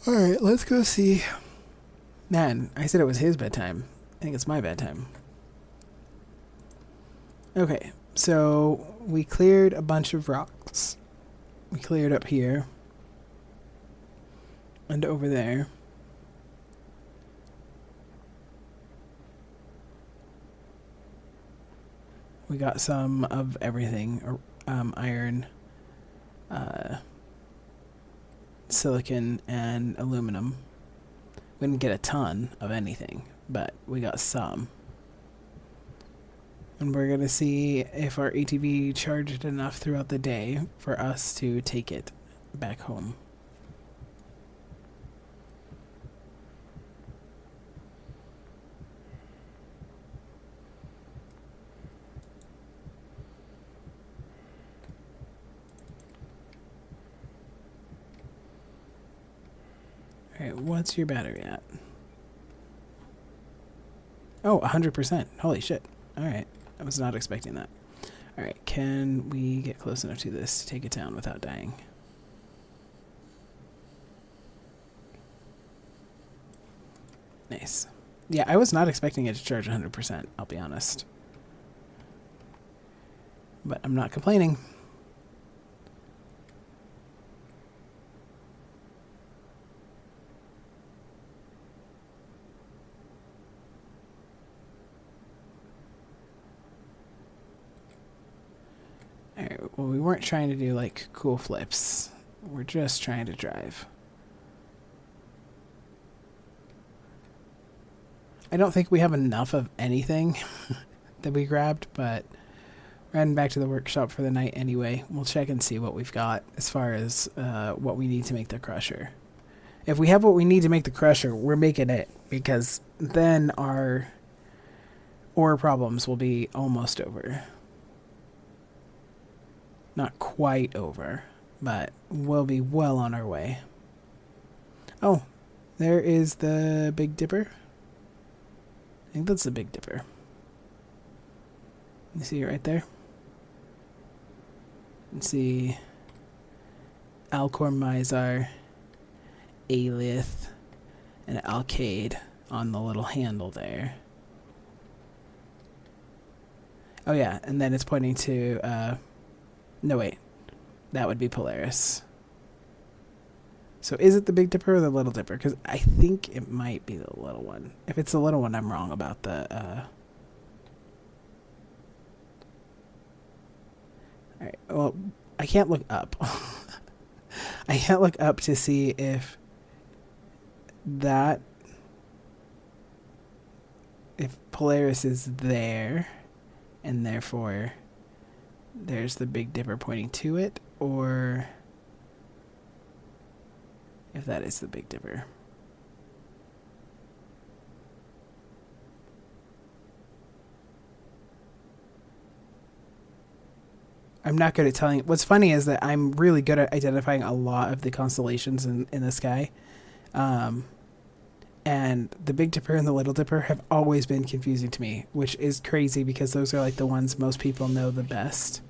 Alright, let's go see. Man, I said it was his bedtime. I think it's my bedtime. Okay, so we cleared a bunch of rocks. We cleared up here. And over there. We got some of everything. Iron, silicon, and aluminum. We didn't get a ton of anything, but we got some. And we're going to see if our ATV charged enough throughout the day for us to take it back home. Alright, what's your battery at? Oh, 100%. Holy shit. Alright, I was not expecting that. Alright, can we get close enough to this to take it down without dying? Nice. Yeah, I was not expecting it to charge 100%, I'll be honest. But I'm not complaining. Alright, well, we weren't trying to do, like, cool flips. We're just trying to drive. I don't think we have enough of anything that we grabbed, but we're heading back to the workshop for the night anyway. We'll check and see what we've got as far as what we need to make the crusher. If we have what we need to make the crusher, we're making it, because then our ore problems will be almost over. Not quite over, but we'll be well on our way. Oh, there is the Big Dipper. I think that's the Big Dipper. You see it right there? You can see Alcor Mizar, Alith, and Alcade on the little handle there. Oh yeah, and then it's pointing to, no wait, that would be Polaris. So is it the Big Dipper or the Little Dipper? Because I think it might be the little one. If it's the little one, I'm wrong about the... Alright, well, I can't look up. I can't look up to see if that... If Polaris is there, and therefore there's the Big Dipper pointing to it, or... if that is the Big Dipper. I'm not good at telling. What's funny is that I'm really good at identifying a lot of the constellations in the sky. And the Big Dipper and the Little Dipper have always been confusing to me, which is crazy because those are like the ones most people know the best.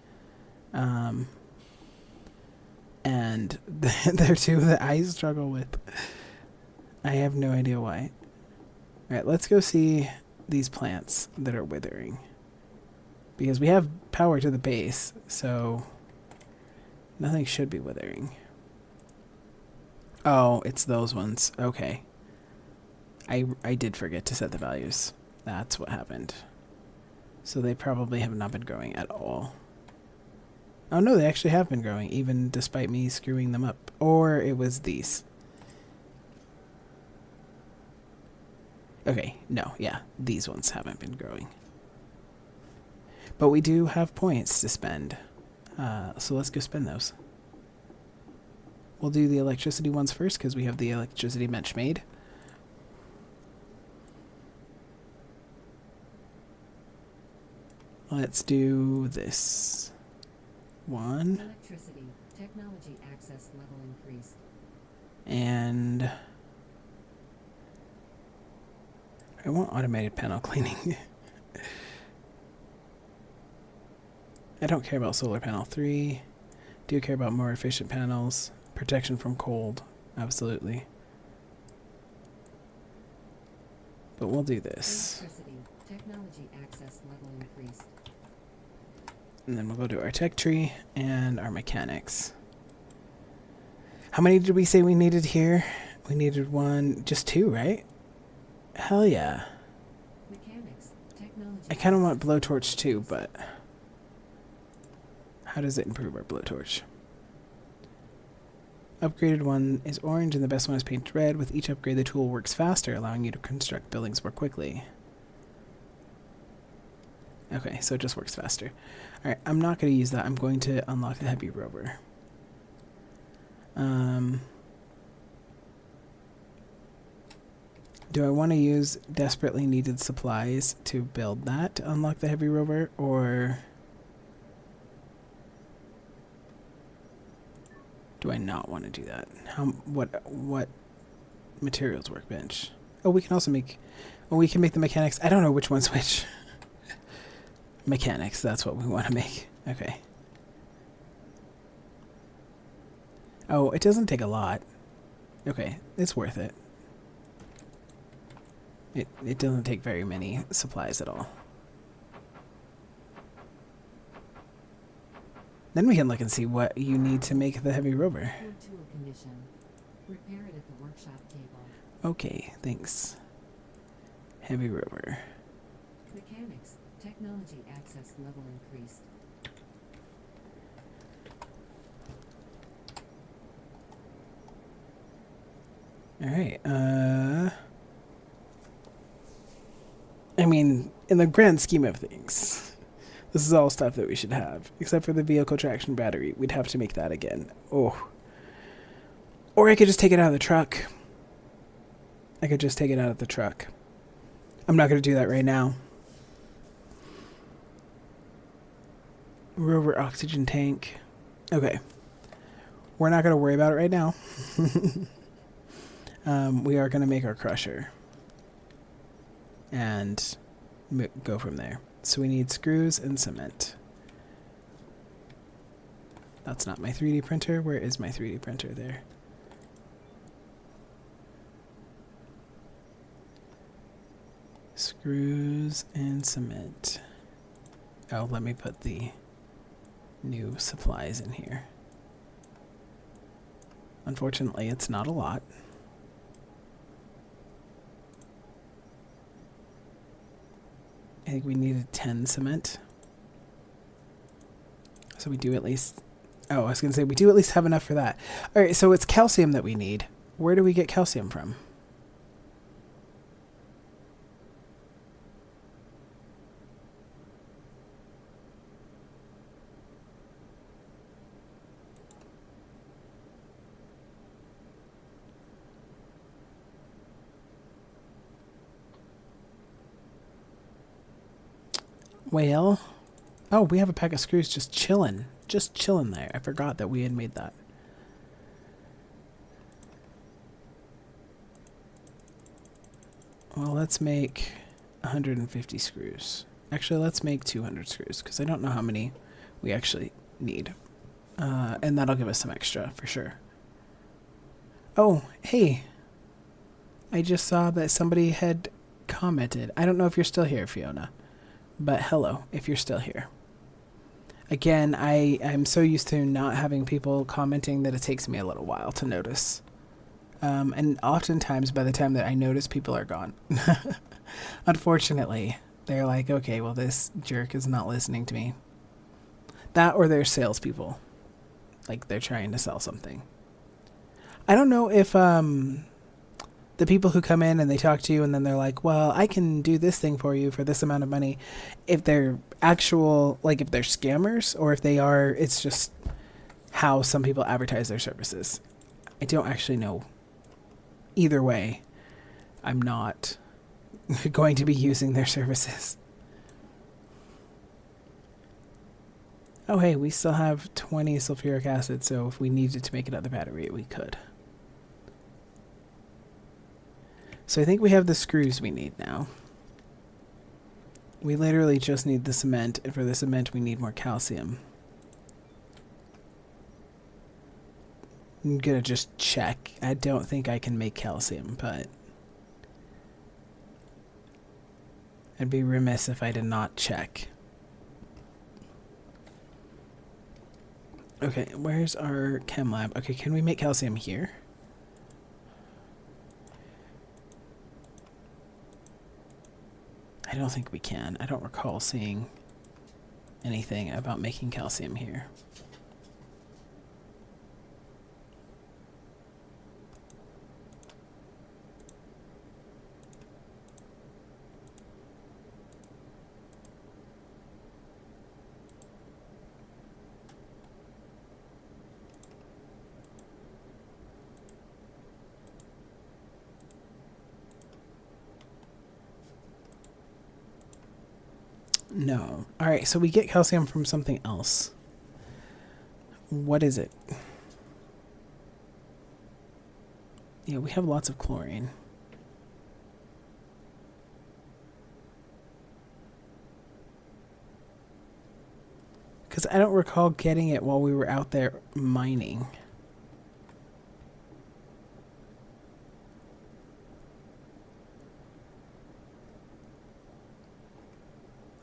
And they're two that I struggle with. I have no idea why. All right, let's go see these plants that are withering. Because we have power to the base, so nothing should be withering. Oh, it's those ones. Okay. I did forget to set the values. That's what happened. So they probably have not been growing at all. Oh no, they actually have been growing, even despite me screwing them up. Or it was these. Okay, no, yeah, these ones haven't been growing. But we do have points to spend. So let's go spend those. We'll do the electricity ones first because we have the electricity bench made. Let's do this one. Electricity. Technology access level increased. And I want automated panel cleaning. I don't care about solar panel 3. Do care about more efficient panels. Protection from cold. Absolutely. But we'll do this. Electricity. Technology access level increased. And then we'll go to our tech tree and our mechanics. How many did we say we needed here? We needed one, just 2, right? Hell yeah. Mechanics. Technology. I kind of want blowtorch too, but how does it improve our blowtorch? Upgraded one is orange and the best one is painted red. With each upgrade, the tool works faster, allowing you to construct buildings more quickly. Okay, so it just works faster. Alright, I'm not going to use that. I'm going to unlock the heavy rover. Do I want to use desperately needed supplies to build that to unlock the heavy rover, or do I not want to do that? What materials workbench? Oh, we can also make. Oh, we can make the mechanics. I don't know which one's which. Mechanics. That's what we want to make. Okay. Oh, it doesn't take a lot. Okay, it's worth it. It doesn't take very many supplies at all. Then we can look and see what you need to make the heavy rover. Poor tool condition. Repair it at the workshop table. Okay, thanks. Heavy rover. Mechanics. Technology access level increased. Alright, I mean, in the grand scheme of things, this is all stuff that we should have. Except for the vehicle traction battery. We'd have to make that again. Oh. Or I could just take it out of the truck. I could just take it out of the truck. I'm not going to do that right now. Rover oxygen tank. Okay. We're not going to worry about it right now. We are going to make our crusher. And go from there. So we need screws and cement. That's not my 3D printer. Where is my 3D printer? There. Screws and cement. Oh, let me put the new supplies in here. Unfortunately, it's not a lot. I think we needed 10 cement. So we do at least... Oh, I was going to say, we do at least have enough for that. Alright, so it's calcium that we need. Where do we get calcium from? Well, oh, we have a pack of screws just chilling just chilling there. I forgot that we had made that. Well, let's make 150 screws. Actually, let's make 200 screws, because I don't know how many we actually need. And that'll give us some extra, for sure. Oh, hey. I just saw that somebody had commented. I don't know if you're still here, Fiona. But hello, if you're still here. Again, I'm so used to not having people commenting that it takes me a little while to notice. And oftentimes, by the time that I notice, people are gone. Unfortunately, they're like, okay, well, this jerk is not listening to me. That or they're salespeople. Like, they're trying to sell something. I don't know if the people who come in and they talk to you and then they're like, well, I can do this thing for you for this amount of money, if they're actual, like if they're scammers, or if they are, it's just how some people advertise their services. I don't actually know. Either way, I'm not going to be using their services. Oh, hey, we still have 20 sulfuric acid, so if we needed to make another battery, we could. So I think we have the screws we need now. We literally just need the cement, and for the cement we need more calcium. I'm gonna just check. I don't think I can make calcium, but I'd be remiss if I did not check. Okay, where's our chem lab? Okay, can we make calcium here? I don't think we can. I don't recall seeing anything about making calcium here. No. Alright, so we get calcium from something else. What is it? Yeah, we have lots of chlorine. Because I don't recall getting it while we were out there mining.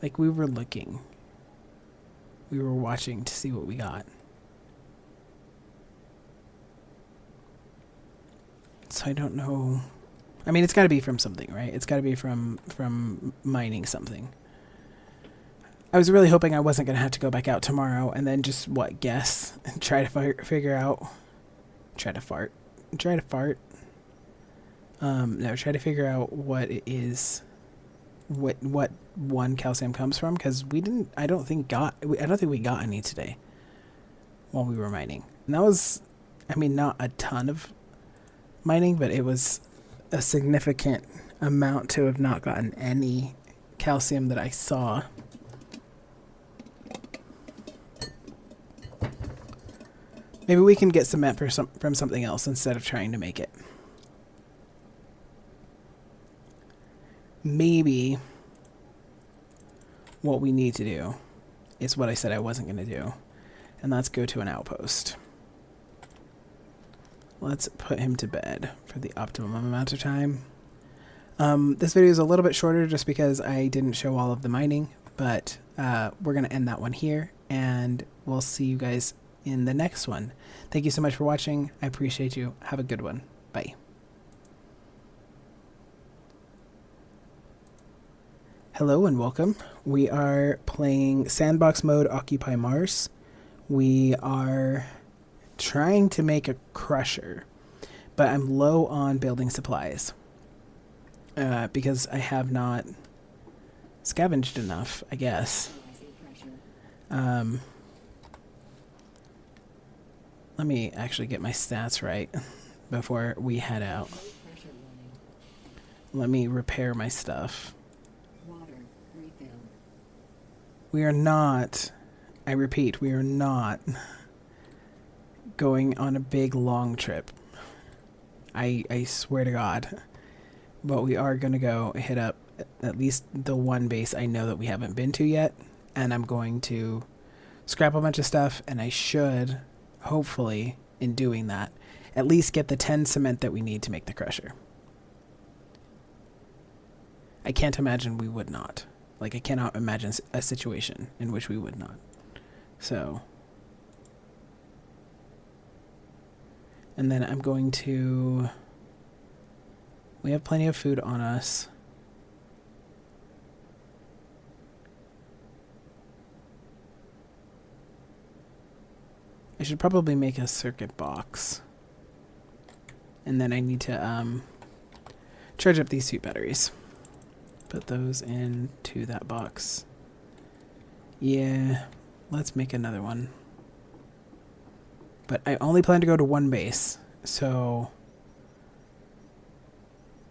Like, we were looking. We were watching to see what we got. So I don't know. I mean, it's got to be from something, right? It's got to be from mining something. I was really hoping I wasn't going to have to go back out tomorrow and then just, guess and try to figure out. Try to fart. No, try to figure out what it is. What one calcium comes from, because I don't think we got any today while we were mining. And that was, I mean, not a ton of mining, but it was a significant amount to have not gotten any calcium that I saw. Maybe we can get cement from something else instead of trying to make it. Maybe what we need to do is what I said I wasn't going to do, and that's go to an outpost. Let's put him to bed for the optimum amount of time. This video is a little bit shorter just because I didn't show all of the mining, but we're going to end that one here, and we'll see you guys in the next one. Thank you so much for watching. I appreciate you. Have a good one. Bye. Hello and welcome. We are playing Sandbox Mode Occupy Mars. We are trying to make a crusher, but I'm low on building supplies because I have not scavenged enough, I guess. Let me actually get my stats right before we head out. Let me repair my stuff. We are not I repeat, we are not going on a big long trip. I swear to God. But we are going to go hit up at least the one base I know that we haven't been to yet. And I'm going to scrap a bunch of stuff, and I should, hopefully, in doing that, at least get the 10 cement that we need to make the crusher. I can't imagine we would not. Like, I cannot imagine a situation in which we would not. So. And then I'm going to... We have plenty of food on us. I should probably make a circuit box. And then I need to charge up these suit batteries. Put those into that box. Yeah, let's make another one. But I only plan to go to one base, so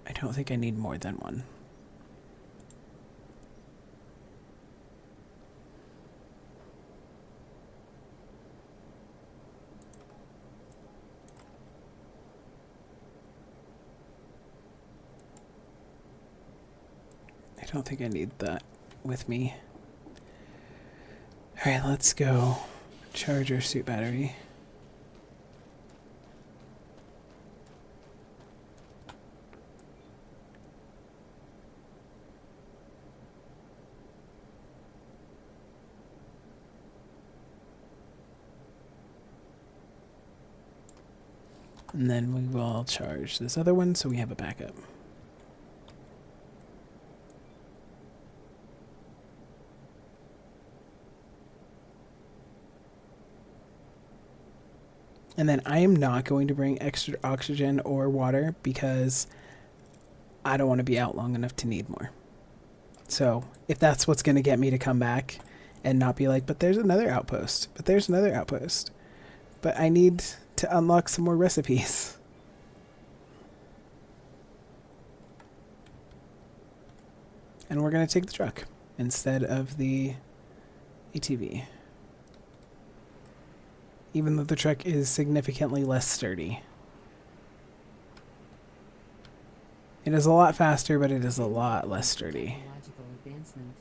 I don't think I need more than one. I don't think I need that with me. Alright, let's go charge our suit battery. And then we will charge this other one so we have a backup. And then I am not going to bring extra oxygen or water because I don't want to be out long enough to need more. So if that's what's going to get me to come back and not be like, but there's another outpost, but there's another outpost, but I need to unlock some more recipes. And we're going to take the truck instead of the ATV. Even though the truck is significantly less sturdy. It is a lot faster, but it is a lot less sturdy. Technological advancement.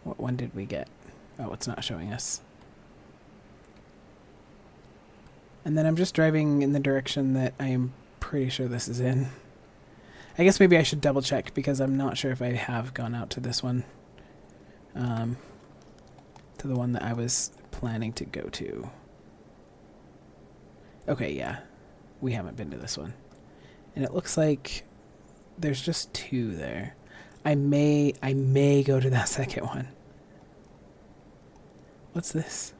What one did we get? Oh, it's not showing us. And then I'm just driving in the direction that I am pretty sure this is in. I guess maybe I should double check because I'm not sure if I have gone out to this one. To the one that I was planning to go to. Okay, yeah. We haven't been to this one. And it looks like there's just two there. I may go to that second one. What's this?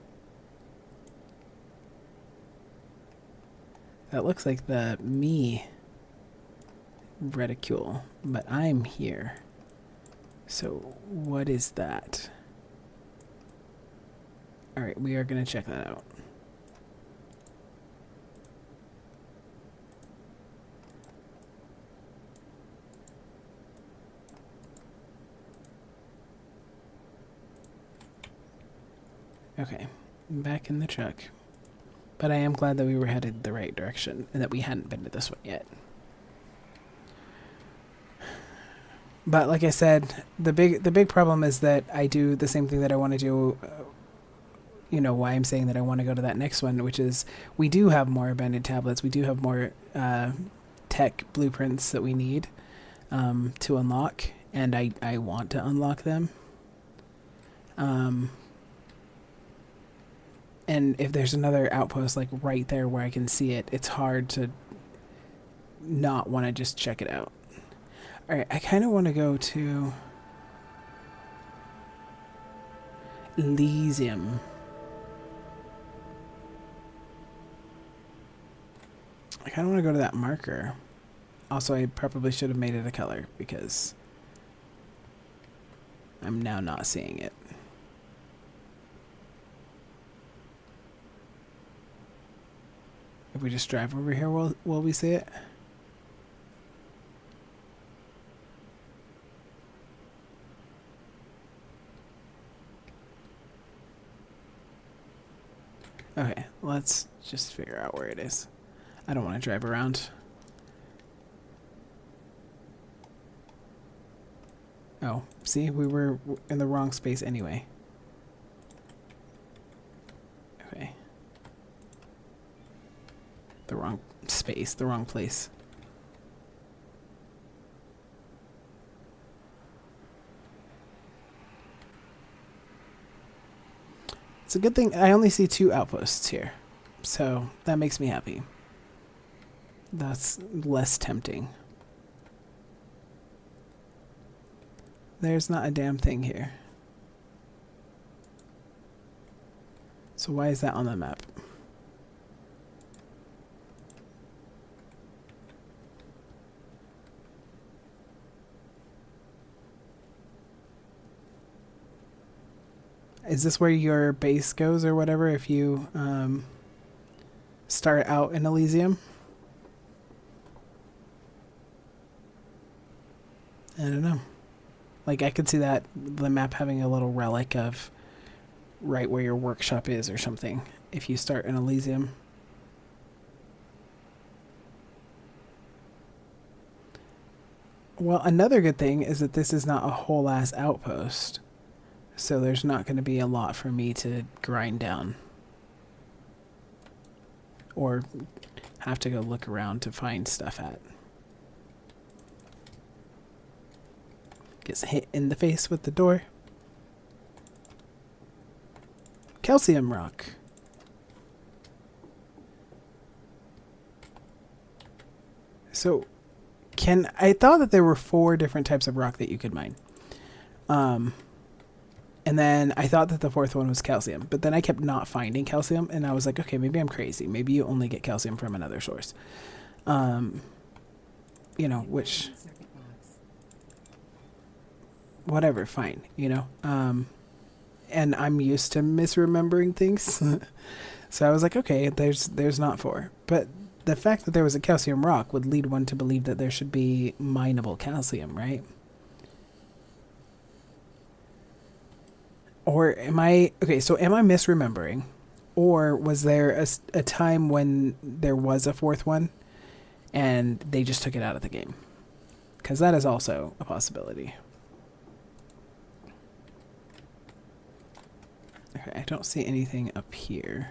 That looks like the me reticule, but I'm here. So what is that? Alright, we are going to check that out. Okay, back in the truck. But I am glad that we were headed the right direction and that we hadn't been to this one yet. But like I said, the big problem is that I do the same thing that I want to do. You know why I'm saying that I want to go to that next one, which is we do have more abandoned tablets. We do have more tech blueprints that we need to unlock, and I want to unlock them. And if there's another outpost like right there where I can see it, it's hard to not want to just check it out. Alright, I kind of want to go to Elysium. I kind of want to go to that marker. Also, I probably should have made it a color because I'm now not seeing it. If we just drive over here, will we see it? Okay, let's just figure out where it is. I don't want to drive around. Oh, see, we were in the wrong space anyway. Okay. The wrong space, the wrong place. It's a good thing I only see 2 outposts here, so that makes me happy. That's less tempting. There's not a damn thing here. So why is that on the map? Is this where your base goes or whatever if you start out in Elysium? I don't know. Like, I could see that, the map having a little relic of right where your workshop is or something if you start in Elysium. Well, another good thing is that this is not a whole ass outpost. So there's not going to be a lot for me to grind down. Or have to go look around to find stuff at. Gets hit in the face with the door. Calcium rock. So, I thought that there were 4 different types of rock that you could mine. And then I thought that the 4th one was calcium, but then I kept not finding calcium, and I was like, okay, maybe I'm crazy. Maybe you only get calcium from another source. You know, which, whatever, fine, you know. And I'm used to misremembering things. So I was like, okay, there's not 4. But the fact that there was a calcium rock would lead one to believe that there should be mineable calcium, right? Or am I so am I misremembering, or was there a time when there was a 4th one and they just took it out of the game? Because that is also a possibility. Okay, I don't see anything up here.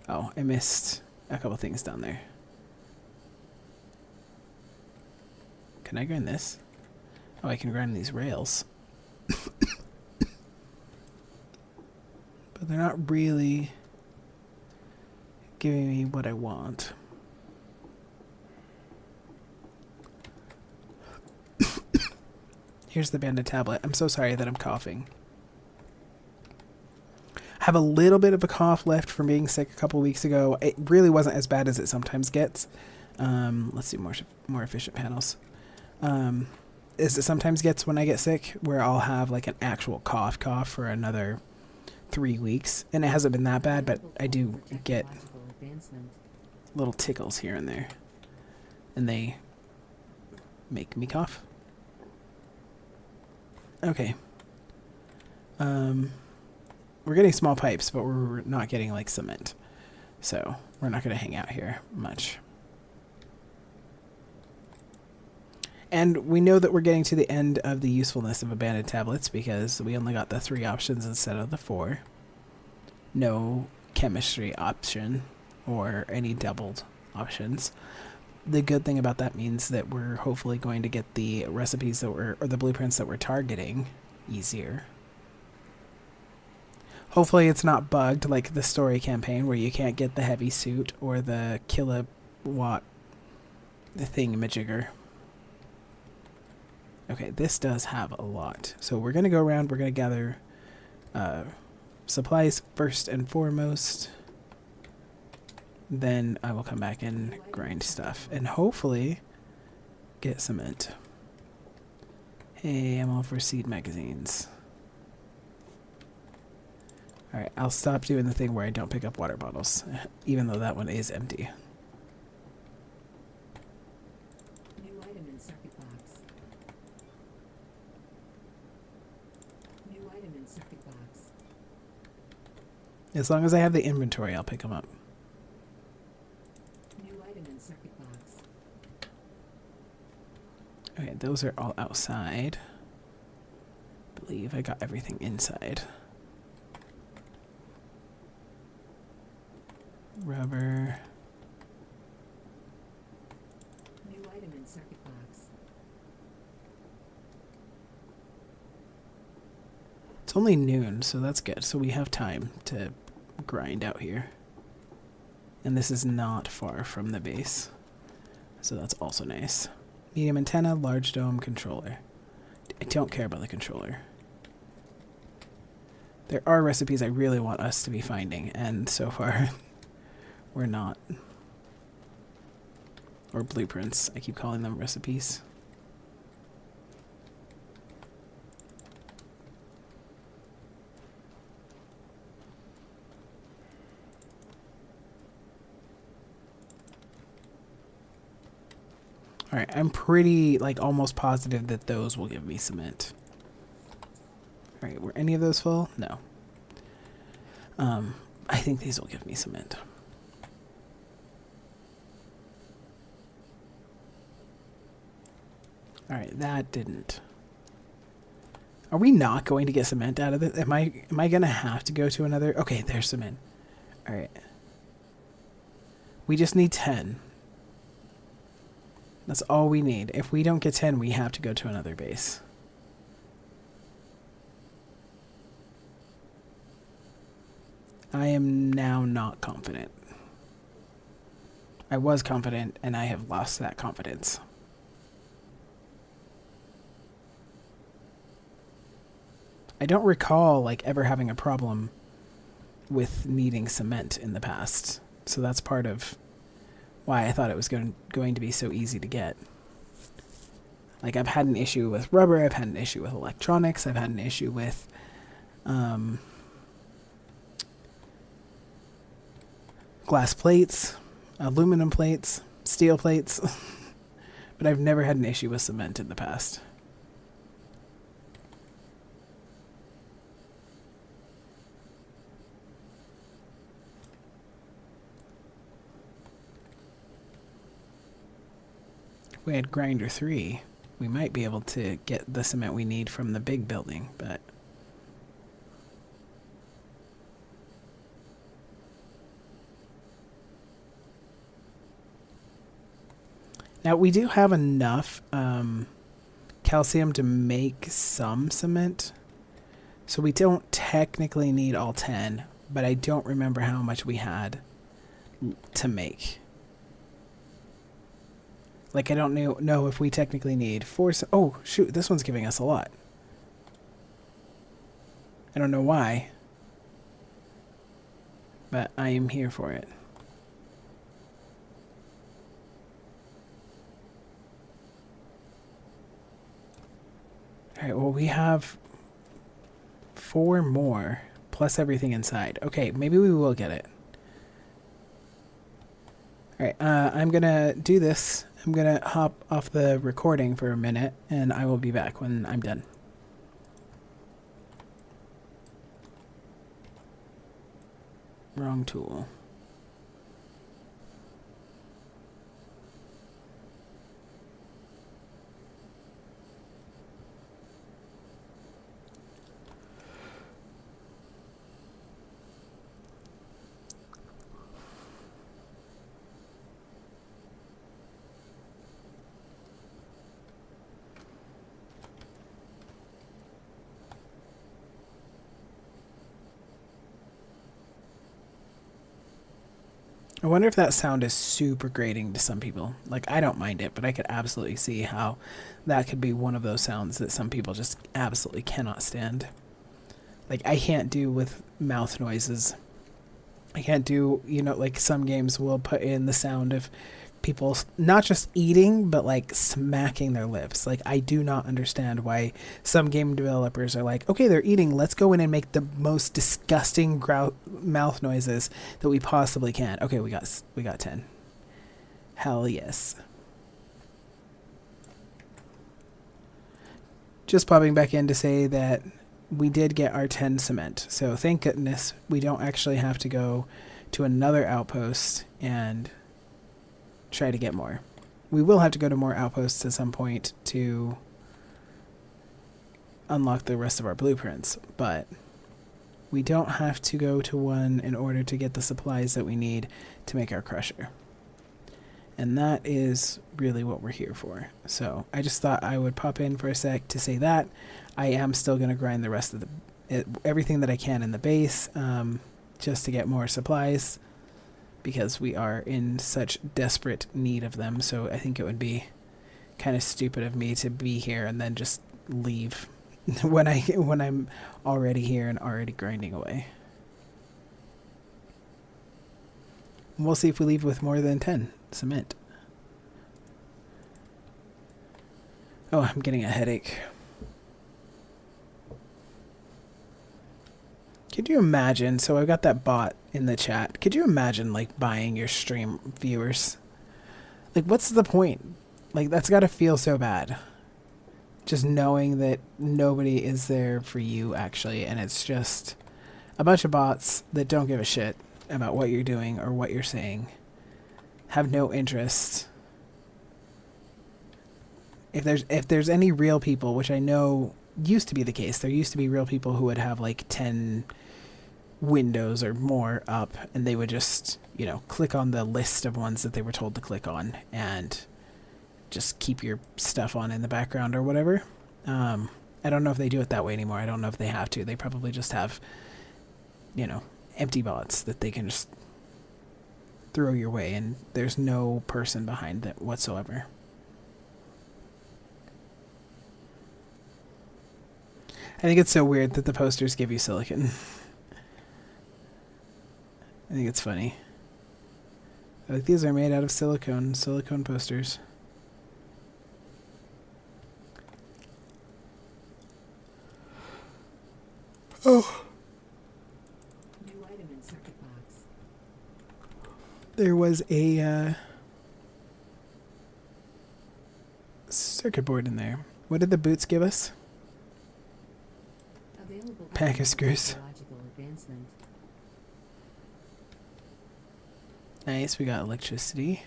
Oh, I missed a couple things down there. Can I grind this? Oh, I can grind these rails. But they're not really giving me what I want. Here's the banded tablet. I'm so sorry that I'm coughing. I have a little bit of a cough left from being sick a couple weeks ago. It really wasn't as bad as it sometimes gets. Let's see, more efficient panels. As it sometimes gets when I get sick, where I'll have like an actual cough for another 3 weeks, and it hasn't been that bad, but I do get little tickles here and there, and they make me cough. Okay. We're getting small pipes, but we're not getting like cement, so we're not going to hang out here much. And we know that we're getting to the end of the usefulness of abandoned tablets because we only got the 3 options instead of the 4. No chemistry option or any doubled options. The good thing about that means that we're hopefully going to get the recipes that or the blueprints that we're targeting easier. Hopefully it's not bugged like the story campaign where you can't get the heavy suit or the kilowatt thingamajigger. Okay, this does have a lot. So we're going to go around, we're going to gather supplies first and foremost. Then I will come back and grind stuff and hopefully get cement. Hey, I'm all for seed magazines. Alright, I'll stop doing the thing where I don't pick up water bottles, even though that one is empty. New item in circuit box. New item in circuit box. As long as I have the inventory, I'll pick them up. New item in circuit box. Okay, those are all outside. I believe I got everything inside. Rubber. New item in circuit box. It's only noon, so that's good. So we have time to grind out here. And this is not far from the base. So that's also nice. Medium antenna, large dome, controller. I don't care about the controller. There are recipes I really want us to be finding, and so far we're not. Or blueprints. I keep calling them recipes. Alright, I'm pretty, like, almost positive that those will give me cement. Alright, were any of those full? No. I think these will give me cement. Alright, that didn't. Are we not going to get cement out of this? Am I gonna have to go to another? Okay, there's cement. Alright. We just need 10. That's all we need. If we don't get 10, we have to go to another base. I am now not confident. I was confident, and I have lost that confidence. I don't recall, like, ever having a problem with needing cement in the past. So that's part of why I thought it was going to be so easy to get. Like, I've had an issue with rubber, I've had an issue with electronics, I've had an issue with glass plates, aluminum plates, steel plates, but I've never had an issue with cement in the past. If we had grinder 3, we might be able to get the cement we need from the big building, but now we do have enough calcium to make some cement, so we don't technically need all 10, but I don't remember how much we had to make. Like, I don't know if we technically need 4. Oh, shoot, this one's giving us a lot. I don't know why, but I am here for it. Alright, well, we have 4 more, plus everything inside. Okay, maybe we will get it. Alright, I'm gonna do this. I'm gonna hop off the recording for a minute, and I will be back when I'm done. Wrong tool. I wonder if that sound is super grating to some people. Like, I don't mind it, but I could absolutely see how that could be one of those sounds that some people just absolutely cannot stand. Like, I can't do with mouth noises. I can't do, you know, like some games will put in the sound of people not just eating, but like smacking their lips. Like, I do not understand why some game developers are like, okay, they're eating, let's go in and make the most disgusting mouth noises that we possibly can. Okay, we got 10. Hell yes. Just popping back in to say that we did get our 10 cement. So thank goodness we don't actually have to go to another outpost and try to get more. We will have to go to more outposts at some point to unlock the rest of our blueprints, but we don't have to go to one in order to get the supplies that we need to make our crusher. And that is really what we're here for. So I just thought I would pop in for a sec to say that. I am still going to grind the rest of everything that I can in the base, just to get more supplies, because we are in such desperate need of them. So I think it would be kind of stupid of me to be here and then just leave when I'm already here and already grinding away. We'll see if we leave with more than 10 cement. Oh, I'm getting a headache. Could you imagine? So I've got that bot in the chat. Could you imagine, like, buying your stream viewers? Like, what's the point? Like, that's got to feel so bad. Just knowing that nobody is there for you, actually, and it's just a bunch of bots that don't give a shit about what you're doing or what you're saying. Have no interest. If there's any real people, which I know used to be the case, there used to be real people who would have like 10 windows or more up, and they would just, you know, click on the list of ones that they were told to click on and just keep your stuff on in the background or whatever. I don't know if they do it that way anymore. I don't know if they have to. They probably just have, you know, empty bots that they can just throw your way, and there's no person behind that whatsoever. I think it's so weird that the posters give you silicon. I think it's funny. Like, these are made out of silicone posters. Oh. New item in circuit box. There was a circuit board in there. What did the boots give us? Available Pack of screws. technological advancement. Nice, we got electricity.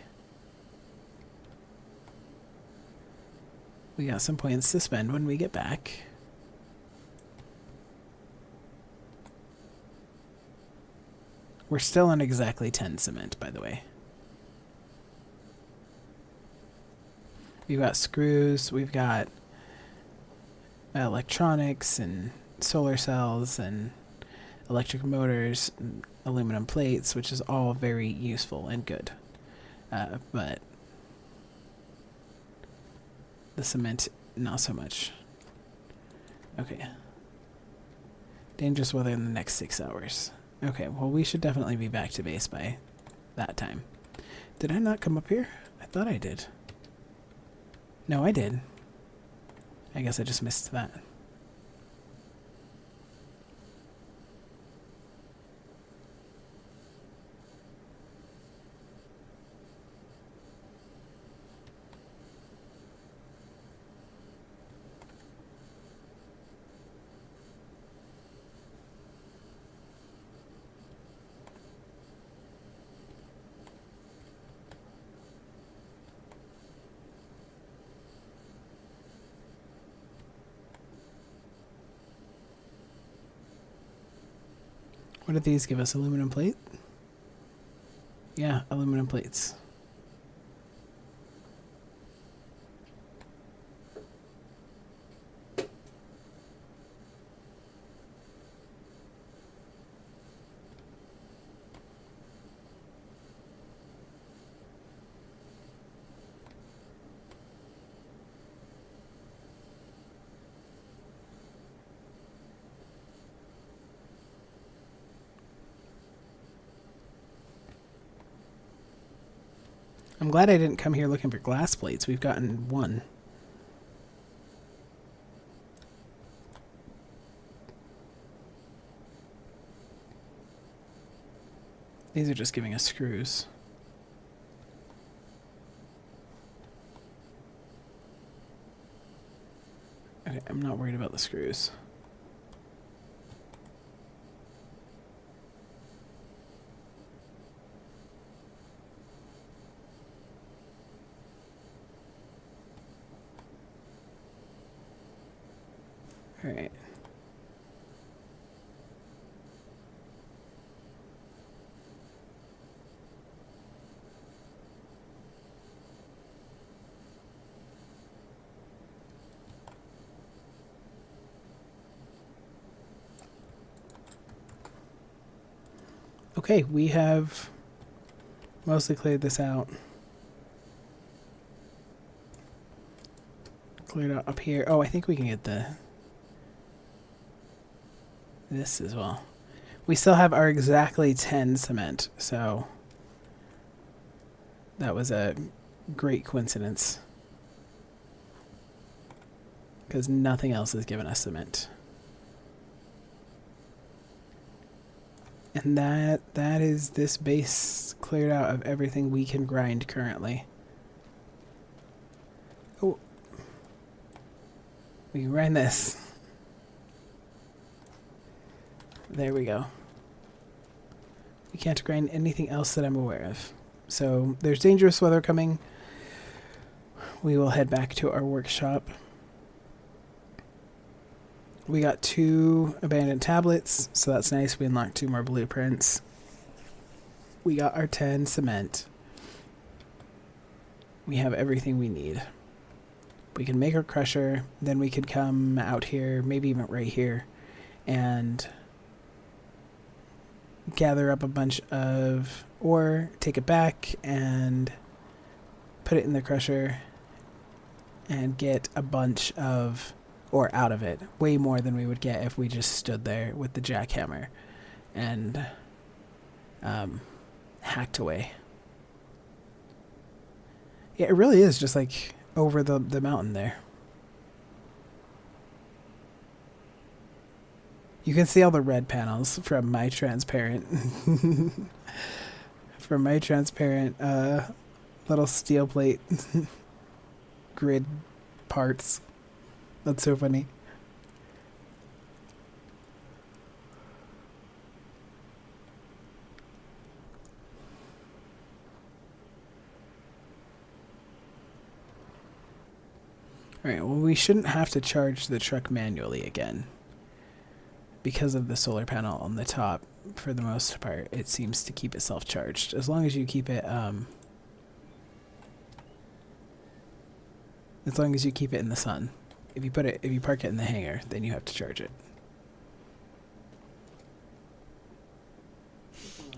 We got some points to spend when we get back. We're still on exactly 10 cement, by the way. We've got screws, we've got electronics and solar cells and electric motors and aluminum plates, which is all very useful and good. But the cement, not so much. Okay. Dangerous weather in the next 6 hours. Okay, well, we should definitely be back to base by that time. Did I not come up here? I thought I did. No, I did. I guess I just missed that. What did these give us? Aluminum plate? Yeah, aluminum plates. I'm glad I didn't come here looking for glass plates. We've gotten one. These are just giving us screws. Okay, I'm not worried about the screws. All right. Okay, we have mostly cleared this out. Cleared out up here. Oh, I think we can get this as well. We still have our exactly 10 cement, so that was a great coincidence. Because nothing else has given us cement. And that is this base cleared out of everything we can grind currently. Oh. We can grind this. There we go. We can't grind anything else that I'm aware of. So there's dangerous weather coming. We will head back to our workshop. We got 2 abandoned tablets, so that's nice. We unlocked 2 more blueprints. We got our 10 cement. We have everything we need. We can make our crusher, then we could come out here, maybe even right here, and gather up a bunch of ore, take it back, and put it in the crusher, and get a bunch of ore out of it. Way more than we would get if we just stood there with the jackhammer and hacked away. Yeah, it really is just like over the mountain there. You can see all the red panels from my transparent from my transparent little steel plate grid parts. That's so funny. Alright, well, we shouldn't have to charge the truck manually again. Because of the solar panel on the top, for the most part, it seems to keep itself charged. As long as you keep it, as long as you keep it in the sun. If you park it in the hangar, then you have to charge it.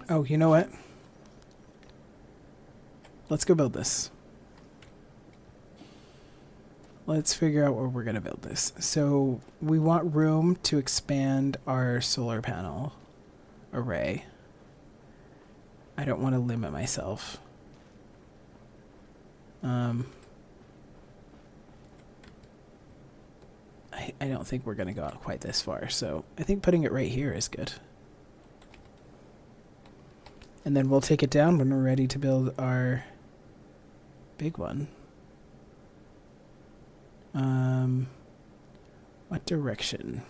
Oh, you know what? Let's go build this. Let's figure out where we're going to build this. So we want room to expand our solar panel array. I don't want to limit myself. I don't think we're going to go out quite this far, so I think putting it right here is good. And then we'll take it down when we're ready to build our big one. What direction?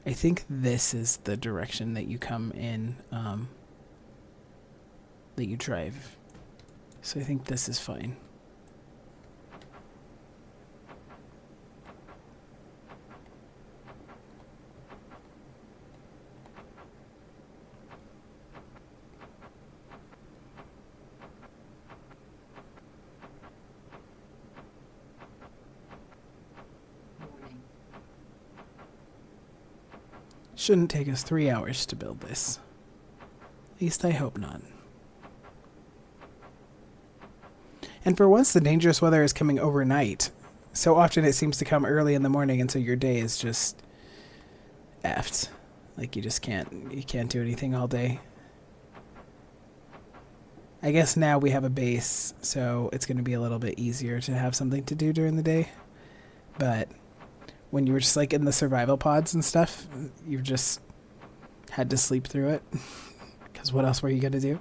I think this is the direction that you come in, that you drive. So I think this is fine. Warning. Shouldn't take us 3 hours to build this. At least I hope not. And for once, the dangerous weather is coming overnight. So often it seems to come early in the morning, and so your day is just effed. Like you can't do anything all day. I guess now we have a base, so it's going to be a little bit easier to have something to do during the day. But when you were just like in the survival pods and stuff, you just had to sleep through it. Because what else were you going to do?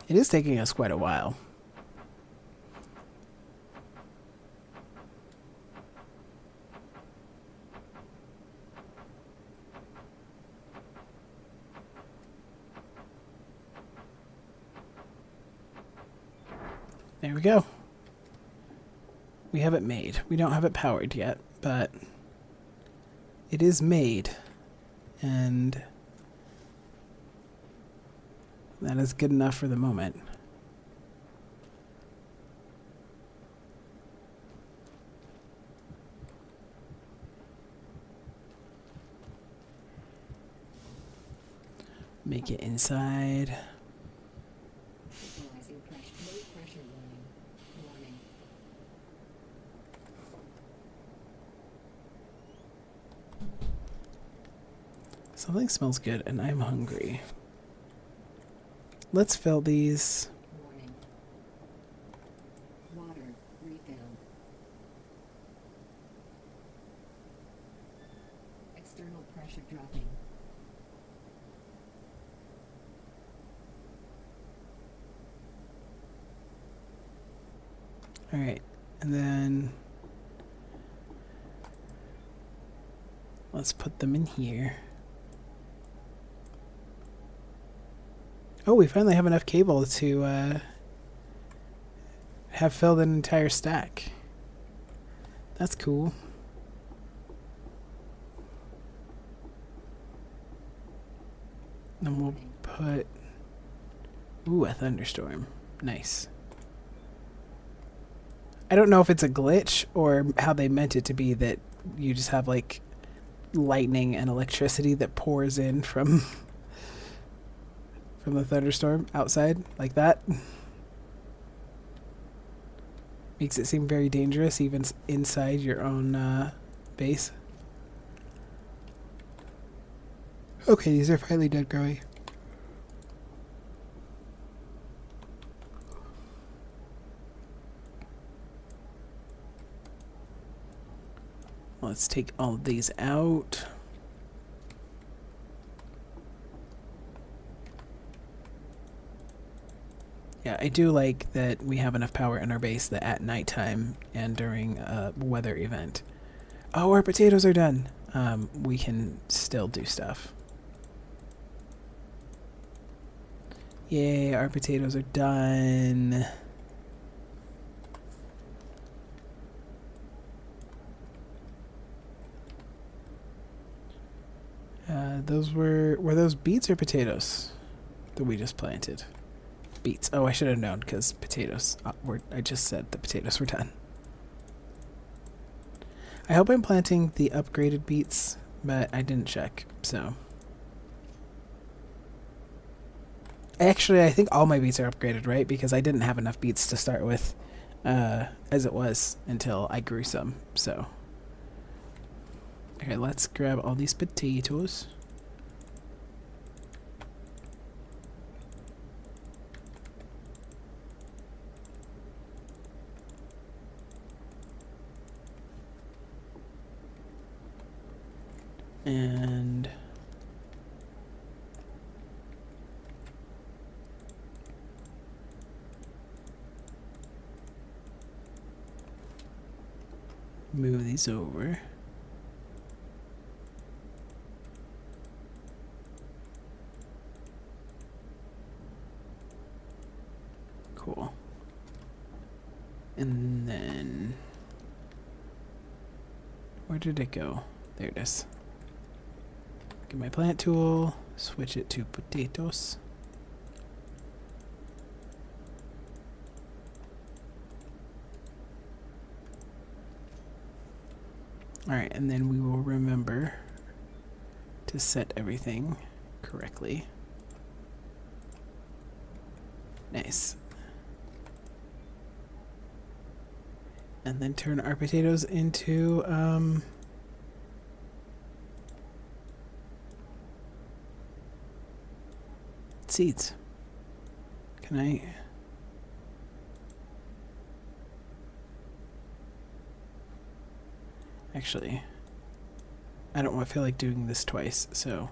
It is taking us quite a while. There we go. We have it made. We don't have it powered yet, but it is made. And that is good enough for the moment. Make it inside. Equalizing pressure. Low pressure warning. Warning. Something smells good and I'm hungry. Let's fill these. Warning. Water. Refill. External pressure dropping. All right. And then let's put them in here. Oh, we finally have enough cable to have filled an entire stack. That's cool. Then we'll put... Ooh, a thunderstorm. Nice. I don't know if it's a glitch or how they meant it to be, that you just have like lightning and electricity that pours in from the thunderstorm outside like that. Makes it seem very dangerous even inside your own base. Okay, these are finally done growing. Let's take all of these out. Yeah, I do like that we have enough power in our base that at nighttime and during a weather event. Oh, our potatoes are done. We can still do stuff. Yay, our potatoes are done. Those were those beets or potatoes that we just planted? Beets. Oh, I should have known because potatoes. I just said the potatoes were done. I hope I'm planting the upgraded beets, but I didn't check, so. Actually, I think all my beets are upgraded, right? Because I didn't have enough beets to start with as it was until I grew some, so. Okay, let's grab all these potatoes. And move these over. Cool. And then where did it go? There it is. Get my plant tool, switch it to potatoes. Alright, and then we will remember to set everything correctly. Nice. And then turn our potatoes into seeds. Can I? Actually, I don't feel like doing this twice, so.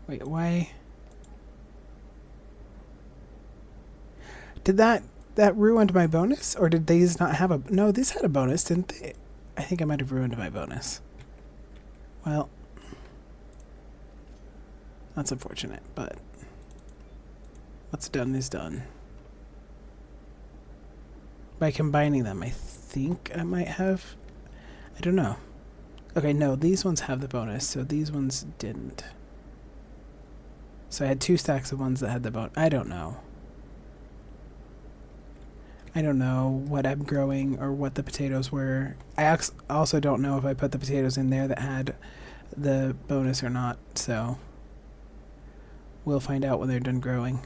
Wait, why? Did that that ruined my bonus? Or did these not have a... No, these had a bonus, didn't they? I think I might have ruined my bonus. Well, that's unfortunate, but what's done is done. By combining them, I think I might have... I don't know. Okay, no, these ones have the bonus, so these ones didn't. So I had 2 stacks of ones that had the bonus. I don't know. I don't know what I'm growing or what the potatoes were. I also don't know if I put the potatoes in there that had the bonus or not, so we'll find out when they're done growing.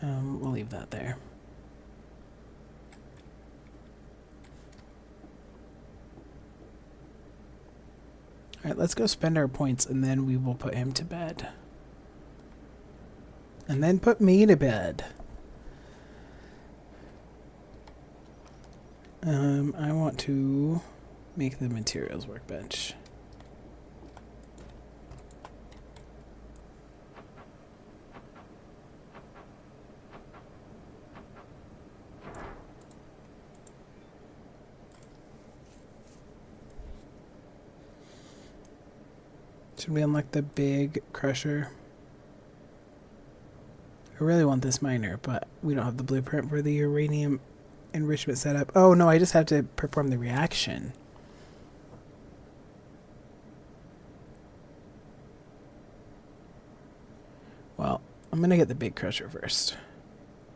We'll leave that there. Alright, let's go spend our points and then we will put him to bed. And then put me to bed. I want to make the materials workbench. Should we unlock the big crusher? I really want this miner, but we don't have the blueprint for the uranium enrichment setup. Oh no, I just have to perform the reaction. Well, I'm gonna get the big crusher first.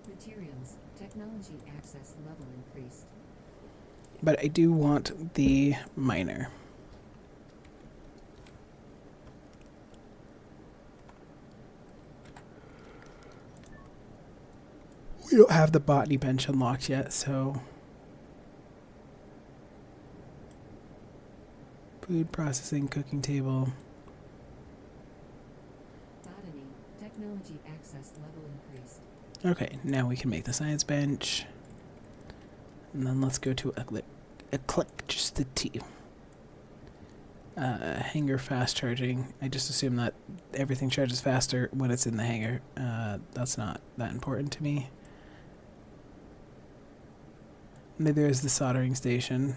Materials. Technology access level increased. But I do want the miner. We don't have the botany bench unlocked yet, so... Food processing, cooking table. Botany. Technology access level increased. Okay, now we can make the science bench. And then let's go to electricity. Hangar fast charging. I just assume that everything charges faster when it's in the hangar. That's not that important to me. Maybe there's the soldering station.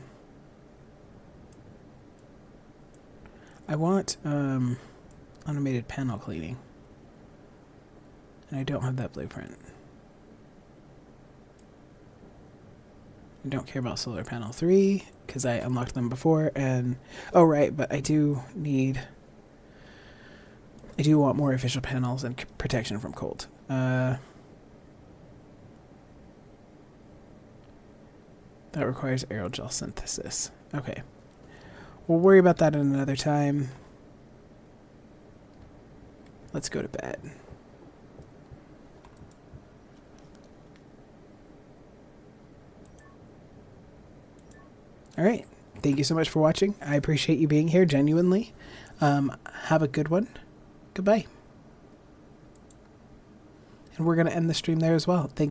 I want automated panel cleaning. And I don't have that blueprint. I don't care about solar panel 3 because I unlocked them before, and oh right, but I do want more official panels and protection from cold. That requires aerogel synthesis. Okay. We'll worry about that in another time. Let's go to bed. Alright. Thank you so much for watching. I appreciate you being here, genuinely. Have a good one. Goodbye. And we're going to end the stream there as well. Thank